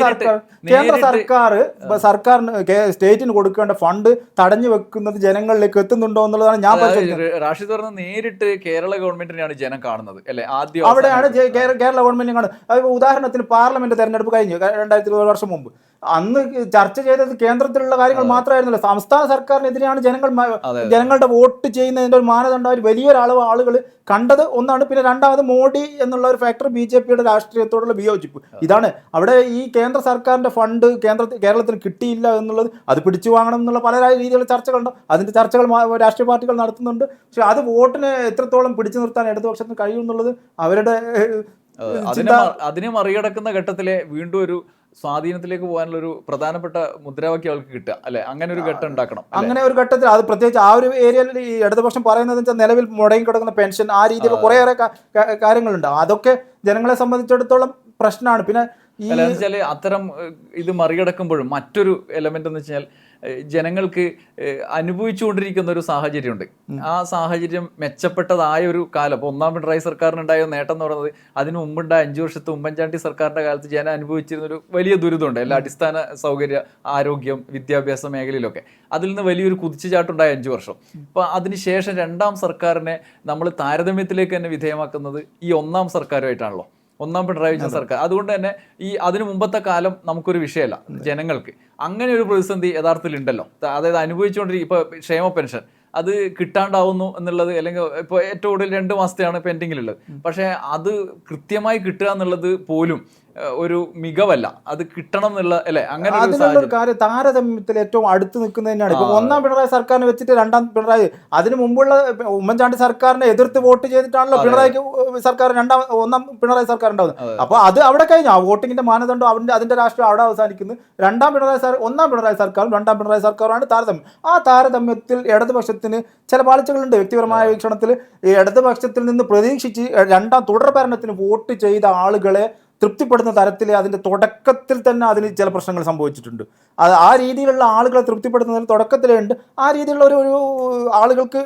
സർക്കാരിന് സ്റ്റേറ്റിന് കൊടുക്കേണ്ട ഫണ്ട് തടഞ്ഞു വെക്കുന്നത് ജനങ്ങളിലേക്ക് എത്തുന്നുണ്ടോ എന്നുള്ളതാണ് ഞാൻ പരിശോധിക്കുന്നത്.
റാഷിദ് പറഞ്ഞ നേരിട്ട് കേരള ഗവൺമെന്റിനെയാണ് ജനം കാണുന്നത് അല്ലെ, ആദ്യം
അവിടെയാണ് കേരള ഗവൺമെന്റിനെ കാണുന്നത്. ഉദാഹരണത്തിന് പാർലമെന്റ് തെരഞ്ഞെടുപ്പ് കഴിഞ്ഞു 2020 വർഷം മുമ്പ്. അന്ന് ചർച്ച ചെയ്തത് കേന്ദ്രത്തിലുള്ള കാര്യങ്ങൾ മാത്രമായിരുന്നല്ലോ. സംസ്ഥാന സർക്കാരിനെതിരെയാണ് ജനങ്ങളുടെ വോട്ട് ചെയ്യുന്നതിന്റെ ഒരു മാനദണ്ഡം വലിയൊരളവ് ആളുകൾ കണ്ടത് ഒന്നാണ്. പിന്നെ രണ്ടാമത് മോഡി എന്നുള്ള ഒരു ഫാക്ടർ, BJPയുടെ രാഷ്ട്രീയത്തോടുള്ള വിയോജിപ്പ്. ഇതാണ് അവിടെ ഈ കേന്ദ്ര സർക്കാരിന്റെ ഫണ്ട് കേരളത്തിന് കിട്ടിയില്ല എന്നുള്ളത്, അത് പിടിച്ചു വാങ്ങണം എന്നുള്ള പല രീതിയിലുള്ള ചർച്ചകളുണ്ട്. അതിന്റെ ചർച്ചകൾ രാഷ്ട്രീയ പാർട്ടികൾ നടത്തുന്നുണ്ട്. പക്ഷെ അത് വോട്ടിനെ എത്രത്തോളം പിടിച്ചു നിർത്താൻ ഇടതുപക്ഷത്തിന് കഴിയുമെന്നുള്ളത് അവരുടെ
അതിനെ മറികടക്കുന്ന ഘട്ടത്തിലെ വീണ്ടും ഒരു സ്വാധീനത്തിലേക്ക് പോകാനുള്ള ഒരു പ്രധാനപ്പെട്ട മുദ്രാവാക്യം അവർക്ക് കിട്ടുക അല്ലെ, അങ്ങനെ ഒരു ഘട്ടം ഉണ്ടാക്കണം.
അങ്ങനെ ഒരു ഘട്ടത്തിൽ അത് പ്രത്യേകിച്ച് ആ ഒരു ഏരിയയിൽ ഈ ഇടതുപക്ഷം പറയുന്നത് വെച്ചാൽ നിലവിൽ മുടങ്ങി കിടക്കുന്ന പെൻഷൻ, ആ രീതിയിലുള്ള കുറേയേറെ കാര്യങ്ങളുണ്ട്. അതൊക്കെ ജനങ്ങളെ സംബന്ധിച്ചിടത്തോളം പ്രശ്നമാണ്. പിന്നെ
അത്തരം ഇത് മറികടക്കുമ്പോഴും മറ്റൊരു എലമെന്റ് എന്ന് വെച്ചാൽ ജനങ്ങൾക്ക് അനുഭവിച്ചുകൊണ്ടിരിക്കുന്ന ഒരു സാഹചര്യമുണ്ട്. ആ സാഹചര്യം മെച്ചപ്പെട്ടതായ ഒരു കാലം. അപ്പോൾ ഒന്നാം പിണറായി സർക്കാരിനുണ്ടായ നേട്ടം എന്ന് പറയുന്നത് അതിന് മുമ്പുണ്ടായ 5 വർഷത്തെ ഉമ്മൻചാണ്ടി സർക്കാരിൻ്റെ കാലത്ത് ജനം അനുഭവിച്ചിരുന്നൊരു വലിയ ദുരിതമുണ്ട്. എല്ലാ അടിസ്ഥാന സൗകര്യ, ആരോഗ്യം, വിദ്യാഭ്യാസ മേഖലയിലൊക്കെ അതിൽ നിന്ന് വലിയൊരു കുതിച്ചുചാട്ടുണ്ടായ 5 വർഷം. അപ്പോൾ അതിനുശേഷം രണ്ടാം സർക്കാരിനെ നമ്മൾ താരതമ്യത്തിലേക്ക് തന്നെ വിധേയമാക്കുന്നത് ഈ ഒന്നാം സർക്കാരുമായിട്ടാണല്ലോ, ഒന്നാം പിണറായി വിജയൻ സർക്കാർ. അതുകൊണ്ട് തന്നെ അതിനു മുമ്പത്തെ കാലം നമുക്കൊരു വിഷയമല്ല ജനങ്ങൾക്ക്. അങ്ങനെ ഒരു പ്രതിസന്ധി യഥാർത്ഥത്തിൽ ഉണ്ടല്ലോ. അതായത് അനുഭവിച്ചുകൊണ്ടിരിക്കും. ഇപ്പോൾ ക്ഷേമ പെൻഷൻ അത് കിട്ടാണ്ടാവുന്നു എന്നുള്ളത്, അല്ലെങ്കിൽ ഇപ്പോൾ ഏറ്റവും കൂടുതൽ 2 മാസത്തെയാണ് പെൻഡിങ്ങിലുള്ളത്. പക്ഷേ അത് കൃത്യമായി കിട്ടുക എന്നുള്ളത് പോലും ഒരു മികവല്ല. അത് കിട്ടണം എന്നുള്ള അല്ലെ, അങ്ങനെ
അതിനുള്ള കാര്യം താരതമ്യത്തിൽ ഏറ്റവും അടുത്ത് നിൽക്കുന്നത് തന്നെയാണ്. ഇപ്പൊ ഒന്നാം പിണറായി സർക്കാരിനെ വെച്ചിട്ട് രണ്ടാം പിണറായി, അതിന് മുമ്പുള്ള ഉമ്മൻചാണ്ടി സർക്കാരിനെ എതിർത്ത് വോട്ട് ചെയ്തിട്ടാണല്ലോ പിണറായിക്ക് സർക്കാർ ഒന്നാം പിണറായി സർക്കാർ ഉണ്ടാവുന്നത്. അപ്പൊ അത് അവിടെ കഴിഞ്ഞു. ആ വോട്ടിങ്ങിന്റെ മാനദണ്ഡം അതിന്റെ രാഷ്ട്രീയം അവിടെ അവസാനിക്കുന്നു. ഒന്നാം പിണറായി സർക്കാരും രണ്ടാം പിണറായി സർക്കാരുമാണ് താരതമ്യം. ആ താരതമ്യത്തിൽ ഇടതുപക്ഷത്തിന് ചില പാളിച്ചകളുണ്ട്. വ്യക്തിപരമായ വീക്ഷണത്തിൽ ഇടതുപക്ഷത്തിൽ നിന്ന് പ്രതീക്ഷിച്ച് രണ്ടാം തുടർ ഭരണത്തിന് വോട്ട് ചെയ്ത ആളുകളെ തൃപ്തിപ്പെടുന്ന തരത്തിൽ അതിൻ്റെ തുടക്കത്തിൽ തന്നെ അതിന് ചില പ്രശ്നങ്ങൾ സംഭവിച്ചിട്ടുണ്ട്. ആ രീതിയിലുള്ള ആളുകളെ തൃപ്തിപ്പെടുത്തുന്നതിന് തുടക്കത്തിലേ ഉണ്ട്. ആ രീതിയിലുള്ള ഒരു ആളുകൾക്ക്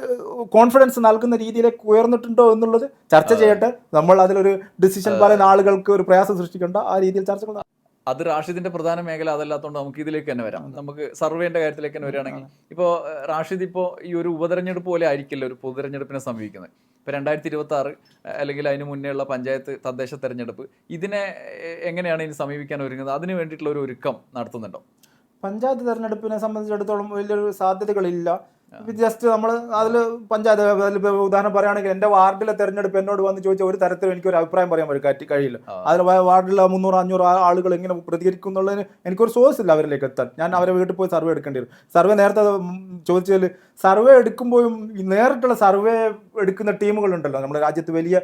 കോൺഫിഡൻസ് നൽകുന്ന രീതിയിലേക്ക് ഉയർന്നിട്ടുണ്ടോ എന്നുള്ളത് ചർച്ച ചെയ്യട്ടെ. നമ്മൾ അതിലൊരു ഡിസിഷൻ പറയുന്ന ആളുകൾക്ക് ഒരു പ്രയാസം സൃഷ്ടിക്കേണ്ട ആ രീതിയിൽ ചർച്ചകൾ.
അത് റാഷിദിന്റെ പ്രധാന മേഖല അതല്ലാത്തതുകൊണ്ട് നമുക്ക് ഇതിലേക്ക് തന്നെ വരാം. നമുക്ക് സർവേന്റെ കാര്യത്തിലേക്ക് തന്നെ വരികയാണെങ്കിൽ, ഇപ്പോൾ റാഷിദ് ഇപ്പോൾ ഈ ഒരു ഉപതെരഞ്ഞെടുപ്പ് പോലെ ആയിരിക്കില്ല ഒരു പൊതുതെരഞ്ഞെടുപ്പിനെ സമീപിക്കുന്നത്. ഇപ്പോൾ 2026 അല്ലെങ്കിൽ അതിന് മുന്നേ ഉള്ള പഞ്ചായത്ത്, തദ്ദേശ തെരഞ്ഞെടുപ്പ്, ഇതിനെ എങ്ങനെയാണ് ഇനി സമീപിക്കാൻ ഒരുങ്ങുന്നത്? അതിന് വേണ്ടിയിട്ടുള്ള ഒരു ഒരുക്കം നടത്തുന്നുണ്ടോ?
പഞ്ചായത്ത് തെരഞ്ഞെടുപ്പിനെ സംബന്ധിച്ചിടത്തോളം വലിയൊരു സാധ്യതകളില്ല. ജസ്റ്റ് നമ്മൾ അതിൽ പഞ്ചായത്ത് ഉദാഹരണം പറയുകയാണെങ്കിൽ എൻ്റെ വാർഡിലെ തെരഞ്ഞെടുപ്പ് എന്നോട് വന്ന് ചോദിച്ചാൽ ഒരു തരത്തിലും എനിക്കൊരു അഭിപ്രായം പറയാൻ കഴിയില്ല. അതിൽ വാർഡിലെ 300-500 ആളുകൾ എങ്ങനെ പ്രതികരിക്കും എന്നുള്ളതിന് എനിക്കൊരു സോഴ്സ് ഇല്ല അവരിലേക്ക് എത്താൻ. ഞാൻ അവരെ വീട്ടിൽ പോയി സർവേ എടുക്കേണ്ടി വരും. സർവേ നേരത്തെ ചോദിച്ചാൽ സർവേ എടുക്കുമ്പോഴും നേരിട്ടുള്ള സർവേ എടുക്കുന്ന ടീമുകളുണ്ടല്ലോ നമ്മുടെ രാജ്യത്ത് വലിയ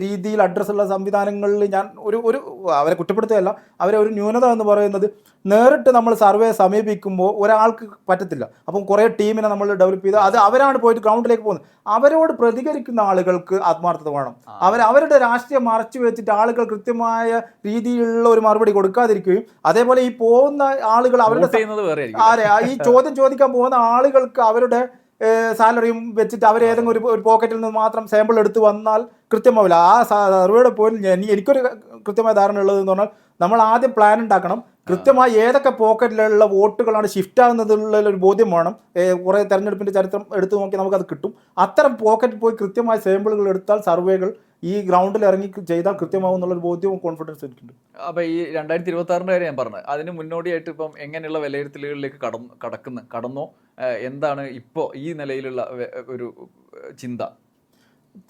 രീതിയിൽ അഡ്രസ്സുള്ള സംവിധാനങ്ങളിൽ ഞാൻ ഒരു അവരെ കുറ്റപ്പെടുത്തുകയല്ല, അവരെ ഒരു ന്യൂനത എന്ന് പറയുന്നത് നേരിട്ട് നമ്മൾ സർവേ സമീപിക്കുമ്പോൾ ഒരാൾക്ക് പറ്റത്തില്ല. അപ്പം കുറേ ടീമിനെ നമ്മൾ ഡെവലപ്പ് ചെയ്ത് അത് അവരാണ് പോയിട്ട് ഗ്രൗണ്ടിലേക്ക് പോകുന്നത്. അവരോട് പ്രതികരിക്കുന്ന ആളുകൾക്ക് ആത്മാർത്ഥത വേണം. അവരുടെ രാഷ്ട്രീയം മറച്ചു വെച്ചിട്ട് ആളുകൾ കൃത്യമായ രീതിയിലുള്ള ഒരു മറുപടി കൊടുക്കാതിരിക്കുകയും അതേപോലെ ഈ പോകുന്ന ആളുകൾ അവരുടെ ഈ ചോദ്യം ചോദിക്കാൻ പോകുന്ന ആളുകൾക്ക് അവരുടെ സാലറിയും വെച്ചിട്ട് അവർ ഏതെങ്കിലും ഒരു പോക്കറ്റിൽ നിന്ന് മാത്രം സാമ്പിൾ എടുത്ത് വന്നാൽ കൃത്യമാവില്ല. ആ സർവേയുടെ പോയിന്റ് എനിക്കൊരു കൃത്യമായ ധാരണ ഉള്ളതെന്ന് പറഞ്ഞാൽ നമ്മൾ ആദ്യം പ്ലാൻ ഉണ്ടാക്കണം. കൃത്യമായി ഏതൊക്കെ പോക്കറ്റിലുള്ള വോട്ടുകളാണ് ഷിഫ്റ്റ് ആകുന്നതിലുള്ള ഒരു ബോധ്യം വേണം. കുറേ തെരഞ്ഞെടുപ്പിൻ്റെ ചരിത്രം എടുത്തു നോക്കി നമുക്കത് കിട്ടും. അത്തരം പോക്കറ്റിൽ പോയി കൃത്യമായ സാമ്പിളുകൾ എടുത്താൽ സർവേകൾ ഈ ഗ്രൗണ്ടിൽ ഇറങ്ങി ചെയ്താൽ കൃത്യമാവും എന്നുള്ളൊരു ബോധ്യവും കോൺഫിഡൻസ് എനിക്കുണ്ട്.
അപ്പോൾ ഈ 2026 കാര്യം ഞാൻ പറഞ്ഞത് അതിന് മുന്നോടിയായിട്ട് ഇപ്പം എങ്ങനെയുള്ള വിലയിരുത്തലുകളിലേക്ക് കടന്നോ, എന്താണ് ഇപ്പോൾ ഈ നിലയിലുള്ള ഒരു ചിന്ത?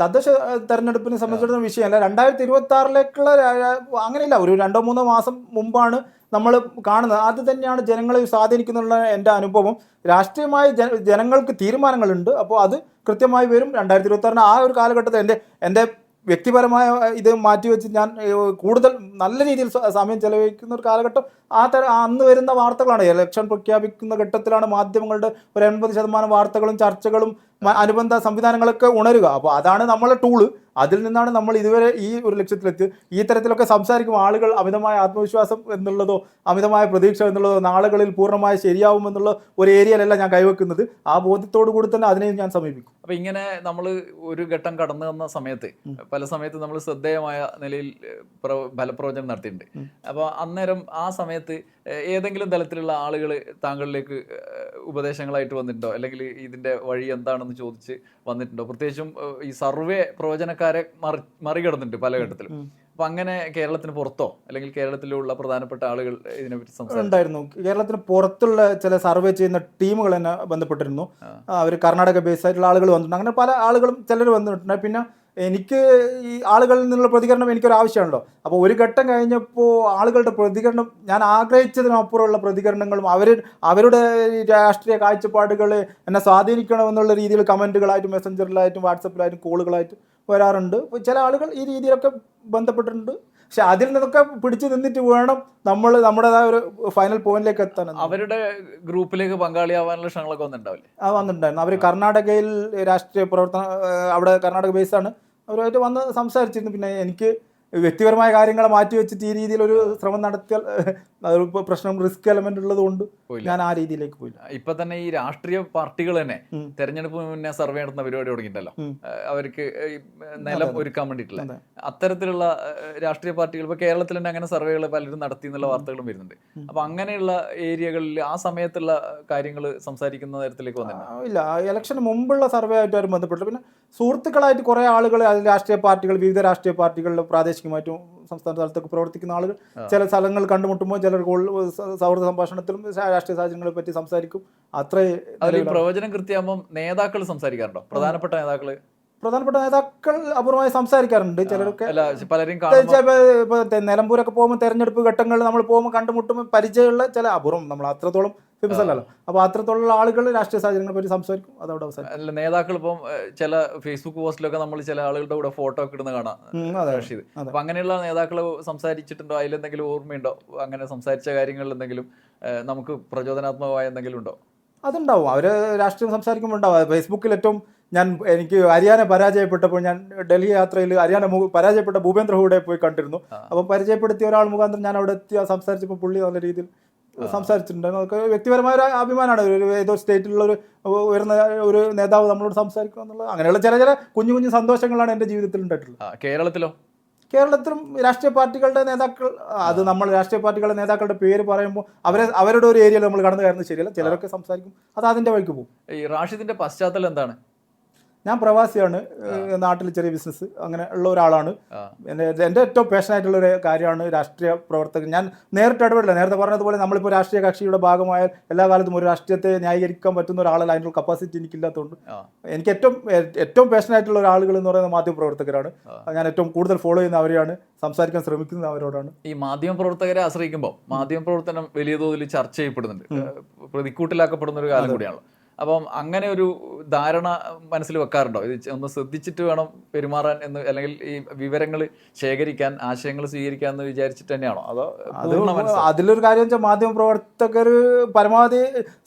തദ്ദേശ തെരഞ്ഞെടുപ്പിനെ സംബന്ധിച്ചിടത്തോളം വിഷയമല്ല. 2026 അങ്ങനെയില്ല, ഒരു 2-3 മാസം മുമ്പാണ് നമ്മൾ കാണുന്നത്. അത് തന്നെയാണ് ജനങ്ങളെ സ്വാധീനിക്കുന്നുള്ള എൻ്റെ അനുഭവം. രാഷ്ട്രീയമായി ജനങ്ങൾക്ക് തീരുമാനങ്ങളുണ്ട്, അപ്പോൾ അത് കൃത്യമായി വരും. 2026 ആ ഒരു കാലഘട്ടത്തിൽ എൻ്റെ വ്യക്തിപരമായ ഇത് മാറ്റിവെച്ച് ഞാൻ കൂടുതൽ നല്ല രീതിയിൽ സമയം ചെലവഴിക്കുന്ന ഒരു കാലഘട്ടം അന്ന് വരുന്ന വാർത്തകളാണ്. ഇലക്ഷൻ പ്രഖ്യാപിക്കുന്ന ഘട്ടത്തിലാണ് മാധ്യമങ്ങളുടെ ഒരു 80% വാർത്തകളും ചർച്ചകളും അനുബന്ധ സംവിധാനങ്ങളൊക്കെ ഉണരുക. അപ്പോൾ അതാണ് നമ്മളെ ടൂള്. അതിൽ നിന്നാണ് നമ്മൾ ഇതുവരെ ഈ ഒരു ലക്ഷ്യത്തിലെത്തി. ഈ തരത്തിലൊക്കെ സംസാരിക്കും ആളുകൾ അമിതമായ ആത്മവിശ്വാസം എന്നുള്ളതോ അമിതമായ പ്രതീക്ഷ എന്നുള്ളതോ നാളുകളിൽ പൂർണ്ണമായി ശരിയാവുമെന്നുള്ള ഒരു ഏരിയയിലല്ല ഞാൻ കൈവെക്കുന്നത്. ആ ബോധ്യത്തോടു കൂടി തന്നെ അതിനെയും ഞാൻ സമീപിക്കും.
അപ്പോൾ ഇങ്ങനെ നമ്മൾ ഒരു ഘട്ടം കടന്നു വന്ന സമയത്ത് പല സമയത്ത് നമ്മൾ ശ്രദ്ധേയമായ നിലയിൽ ഫലപ്രവചനം നടത്തിയിട്ടുണ്ട്. അപ്പോൾ അന്നേരം ആ സമയത്ത് ഏതെങ്കിലും തലത്തിലുള്ള ആളുകൾ താങ്കളിലേക്ക് ഉപദേശങ്ങളായിട്ട് വന്നിട്ടുണ്ടോ, അല്ലെങ്കിൽ ഇതിൻ്റെ വഴി എന്താണെന്ന് ചോദിച്ച് വന്നിട്ടുണ്ടോ? പ്രത്യേകിച്ചും ഈ സർവേ പ്രവചനക്കാരെ മറികടന്നിട്ടുണ്ട് പല ഘട്ടത്തിലും. അപ്പം അങ്ങനെ കേരളത്തിന് പുറത്തോ അല്ലെങ്കിൽ കേരളത്തിലുള്ള പ്രധാനപ്പെട്ട ആളുകൾ ഇതിനെപ്പറ്റി സംസാരിച്ചിട്ടുണ്ടായിരുന്നു?
കേരളത്തിന് പുറത്തുള്ള ചില സർവേ ചെയ്യുന്ന ടീമുകൾ തന്നെ ബന്ധപ്പെട്ടിരുന്നു. അവർ കർണാടക ബേസ് ആയിട്ടുള്ള ആളുകൾ വന്നിട്ടുണ്ട്. അങ്ങനെ പല ആളുകളും ചിലർ വന്നിട്ടുണ്ട്. പിന്നെ എനിക്ക് ഈ ആളുകളിൽ നിന്നുള്ള പ്രതികരണം എനിക്കൊരു ആവശ്യമുണ്ടല്ലോ. അപ്പോൾ ഒരു ഘട്ടം കഴിഞ്ഞപ്പോൾ ആളുകളുടെ പ്രതികരണം ഞാൻ ആഗ്രഹിച്ചതിനപ്പുറമുള്ള പ്രതികരണങ്ങളും അവരുടെ രാഷ്ട്രീയ കാഴ്ചപ്പാടുകൾ എന്നെ സ്വാധീനിക്കണമെന്നുള്ള രീതിയിൽ കമൻറ്റുകളായിട്ടും മെസ്സഞ്ചറിലായിട്ടും വാട്സപ്പിലായിട്ടും കോളുകളായിട്ടും വരാറുണ്ട്. ചില ആളുകൾ ഈ രീതിയിലൊക്കെ ബന്ധപ്പെട്ടിട്ടുണ്ട്. പക്ഷെ അതിൽ നിന്നൊക്കെ പിടിച്ചു നിന്നിട്ട് വേണം നമ്മൾ നമ്മുടേതായ ഒരു ഫൈനൽ പോയിന്റിലേക്ക് എത്താൻ.
അവരുടെ ഗ്രൂപ്പിലേക്ക് പങ്കാളിയാവാനുള്ള ക്ഷണങ്ങളൊക്കെ
വന്നിട്ടുണ്ടായിരുന്നു. അവർ കർണാടകയിൽ രാഷ്ട്രീയ പ്രവർത്തനം, അവിടെ കർണാടക ബേസാണ്, അവരുമായിട്ട് വന്ന് സംസാരിച്ചിരുന്നു. പിന്നെ എനിക്ക് വ്യക്തിപരമായ കാര്യങ്ങളെ മാറ്റി വെച്ചിട്ട് ഈ രീതിയിൽ ഒരു ശ്രമം നടത്തിയാൽ പ്രശ്നം റിസ്ക് എലമെന്റ് ഉള്ളത് കൊണ്ട് ഞാൻ ആ രീതിയിലേക്ക് പോയില്ല.
ഇപ്പൊ തന്നെ ഈ രാഷ്ട്രീയ പാർട്ടികൾ തന്നെ തെരഞ്ഞെടുപ്പ് മുന്നേ സർവേ നടത്തുന്ന പരിപാടി തുടങ്ങിയിട്ടല്ലോ, അവർക്ക് നിലം ഒരുക്കാൻ വേണ്ടിയിട്ടുള്ള അത്തരത്തിലുള്ള രാഷ്ട്രീയ പാർട്ടികൾ ഇപ്പൊ കേരളത്തിൽ തന്നെ അങ്ങനെ സർവേകൾ പലരും നടത്തി എന്നുള്ള വാർത്തകളും വരുന്നുണ്ട്. അപ്പൊ അങ്ങനെയുള്ള ഏരിയകളിൽ ആ സമയത്തുള്ള കാര്യങ്ങൾ സംസാരിക്കുന്ന തരത്തിലേക്ക് വന്നിട്ടുണ്ട്?
ഇല്ല, ഇലക്ഷന് മുമ്പുള്ള സർവേ ആയിട്ട് ആരും ബന്ധപ്പെട്ടു. പിന്നെ സുഹൃത്തുക്കളായിട്ട് കുറെ ആളുകൾ രാഷ്ട്രീയ പാർട്ടികൾ, വിവിധ രാഷ്ട്രീയ പാർട്ടികളിൽ പ്രാദേശികമായിട്ടും സംസ്ഥാന തലത്തൊക്കെ പ്രവർത്തിക്കുന്ന ആളുകൾ ചില സ്ഥലങ്ങൾ കണ്ടുമുട്ടുമ്പോൾ ചിലർ സൗഹൃദ സംഭാഷണത്തിലും രാഷ്ട്രീയ സാഹചര്യങ്ങളെ പറ്റി സംസാരിക്കും. അത്രേ.
പ്രവചനം കൃത്യമാകുമ്പോൾ നേതാക്കൾ സംസാരിക്കാറുണ്ടോ? പ്രധാനപ്പെട്ട
നേതാക്കൾ അപൂർവമായി സംസാരിക്കാറുണ്ട്. ചിലരൊക്കെ
പലരും
ഇപ്പൊ നിലമ്പൂരൊക്കെ പോകുമ്പോൾ തെരഞ്ഞെടുപ്പ് ഘട്ടങ്ങളിൽ നമ്മൾ പോകുമ്പോൾ കണ്ടുമുട്ടുമ്പോൾ പരിചയമുള്ള ചില അപൂർവം, നമ്മൾ അത്രത്തോളം ഫേമസ് അല്ലല്ലോ. അപ്പോൾ അത്രത്തോളം ആളുകൾ രാഷ്ട്രീയ സാഹചര്യങ്ങളെ പറ്റി സംസാരിക്കും. അതവിടെ അവസാനം
നേതാക്കൾ ഇപ്പം ചില ഫേസ്ബുക്ക് പോസ്റ്റിലൊക്കെ നമ്മൾ ചില ആളുകളുടെ കൂടെ ഫോട്ടോ ഒക്കെ ഇടുന്ന കാണാം. അപ്പൊ അങ്ങനെയുള്ള നേതാക്കൾ സംസാരിച്ചിട്ടുണ്ടോ? അതിലെന്തെങ്കിലും ഓർമ്മയുണ്ടോ? അങ്ങനെ സംസാരിച്ച കാര്യങ്ങളിൽ എന്തെങ്കിലും നമുക്ക് പ്രചോദനാത്മകമായ എന്തെങ്കിലും ഉണ്ടോ?
അതുണ്ടാവും. അവർ രാഷ്ട്രീയം സംസാരിക്കുമ്പോൾ ഉണ്ടാവും. ഫേസ്ബുക്കിൽ ഏറ്റവും എനിക്ക് ഹരിയാന പരാജയപ്പെട്ടപ്പോൾ ഞാൻ ഡൽഹി യാത്രയിൽ ഹരിയാന പരാജയപ്പെട്ട ഭൂപേന്ദ്ര ഹൂഡയെ പോയി കണ്ടിരുന്നു. അപ്പോൾ പരിചയപ്പെടുത്തിയ ഒരാൾ മുഖാന്തരം ഞാൻ അവിടെ എത്തി സംസാരിച്ചപ്പോൾ പുള്ളി നല്ല രീതിയിൽ സംസാരിച്ചിട്ടുണ്ട്. നമുക്ക് വ്യക്തിപരമായ ഒരു അഭിമാനമാണ് ഒരു ഏതോ സ്റ്റേറ്റിലുള്ള ഒരു ഉയർന്ന ഒരു നേതാവ് നമ്മളോട് സംസാരിക്കുക എന്നുള്ളത്. അങ്ങനെയുള്ള ചില കുഞ്ഞു കുഞ്ഞു സന്തോഷങ്ങളാണ് എൻ്റെ ജീവിതത്തിൽ ഉണ്ടായിട്ടുള്ളത്. കേരളത്തിലും രാഷ്ട്രീയ പാർട്ടികളുടെ നേതാക്കൾ, അത് നമ്മൾ രാഷ്ട്രീയ പാർട്ടികളുടെ നേതാക്കളുടെ പേര് പറയുമ്പോൾ അവരുടെ ഒരു ഏരിയയിൽ നമ്മൾ കടന്നു കയറുന്നത് ശരിയല്ല. ചിലരൊക്കെ സംസാരിക്കും, അത് അതിൻ്റെ വഴിക്ക് പോകും.
ഈ റാഷിദിന്റെ പശ്ചാത്തലം എന്താണ്?
ഞാൻ പ്രവാസിയാണ്, നാട്ടിൽ ചെറിയ ബിസിനസ് അങ്ങനെ ഉള്ള ഒരാളാണ്. എൻ്റെ ഏറ്റവും പാഷനായിട്ടുള്ള ഒരു കാര്യമാണ് രാഷ്ട്രീയ പ്രവർത്തകൻ. ഞാൻ നേരിട്ട് ഇടപെടില്ല. നേരത്തെ പറഞ്ഞതുപോലെ നമ്മളിപ്പോൾ രാഷ്ട്രീയ കക്ഷിയുടെ ഭാഗമായാൽ എല്ലാ കാലത്തും ഒരു രാഷ്ട്രീയത്തെ ന്യായീകരിക്കാൻ പറ്റുന്ന ഒരാളല്ല. അതിനുള്ള കപ്പാസിറ്റി എനിക്കില്ലാത്തതുകൊണ്ട് എനിക്ക് ഏറ്റവും പാഷനായിട്ടുള്ള ഒരാളുകൾ എന്ന് പറയുന്നത് മാധ്യമപ്രവർത്തകരാണ്. ഞാൻ ഏറ്റവും കൂടുതൽ ഫോളോ ചെയ്യുന്ന അവരെയാണ്, സംസാരിക്കാൻ ശ്രമിക്കുന്നത് അവരോടാണ്.
ഈ മാധ്യമപ്രവർത്തകരെ ആശ്രയിക്കുമ്പോൾ മാധ്യമപ്രവർത്തനം വലിയ തോതിൽ ചർച്ച ചെയ്യപ്പെടുന്നുണ്ട്, പ്രതിക്കൂട്ടിലാക്കപ്പെടുന്ന ഒരു കാലം കൂടിയാണല്ലോ. അപ്പം അങ്ങനെ ഒരു ധാരണ മനസ്സിൽ വെക്കാറുണ്ടോ? ഇത് ഒന്ന് ശ്രദ്ധിച്ചിട്ട് വേണം പെരുമാറാൻ എന്ന്, അല്ലെങ്കിൽ ഈ വിവരങ്ങൾ ശേഖരിക്കാൻ, ആശയങ്ങൾ സ്വീകരിക്കാൻ എന്ന് വിചാരിച്ചിട്ട് തന്നെയാണോ, അതോ
അതിലൊരു കാര്യം വെച്ചാൽ മാധ്യമ പ്രവർത്തകർ പരമാവധി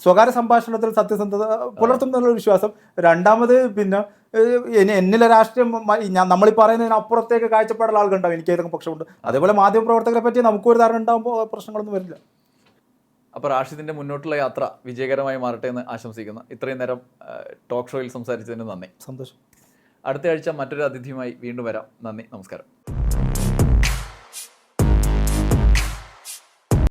സ്വകാര്യ സംഭാഷണത്തിൽ സത്യസന്ധത പുലർത്തുന്നുള്ള വിശ്വാസം. രണ്ടാമത് പിന്നെ എന്നിലെ രാഷ്ട്രീയം നമ്മളീ പറയുന്നതിന് അപ്പുറത്തേക്ക് കാഴ്ചപ്പാടുള്ള ആളുകളുണ്ടാവും, എനിക്ക് ഏതൊക്കെ പക്ഷമുണ്ട്. അതേപോലെ മാധ്യമ പ്രവർത്തകരെ പറ്റി നമുക്കൊരു ധാരണ ഉണ്ടാകുമ്പോൾ പ്രശ്നങ്ങളൊന്നും വരില്ല.
അപ്പോൾ റാഷിദിൻ്റെ മുന്നോട്ടുള്ള യാത്ര വിജയകരമായി മാറട്ടെ എന്ന് ആശംസിക്കുന്നു. ഇത്രയും നേരം ടോക്ക് ഷോയിൽ സംസാരിച്ചതിന് നന്ദി.
സന്തോഷം.
അടുത്ത ആഴ്ച മറ്റൊരു അതിഥിയുമായി വീണ്ടും വരാം. നന്ദി, നമസ്കാരം.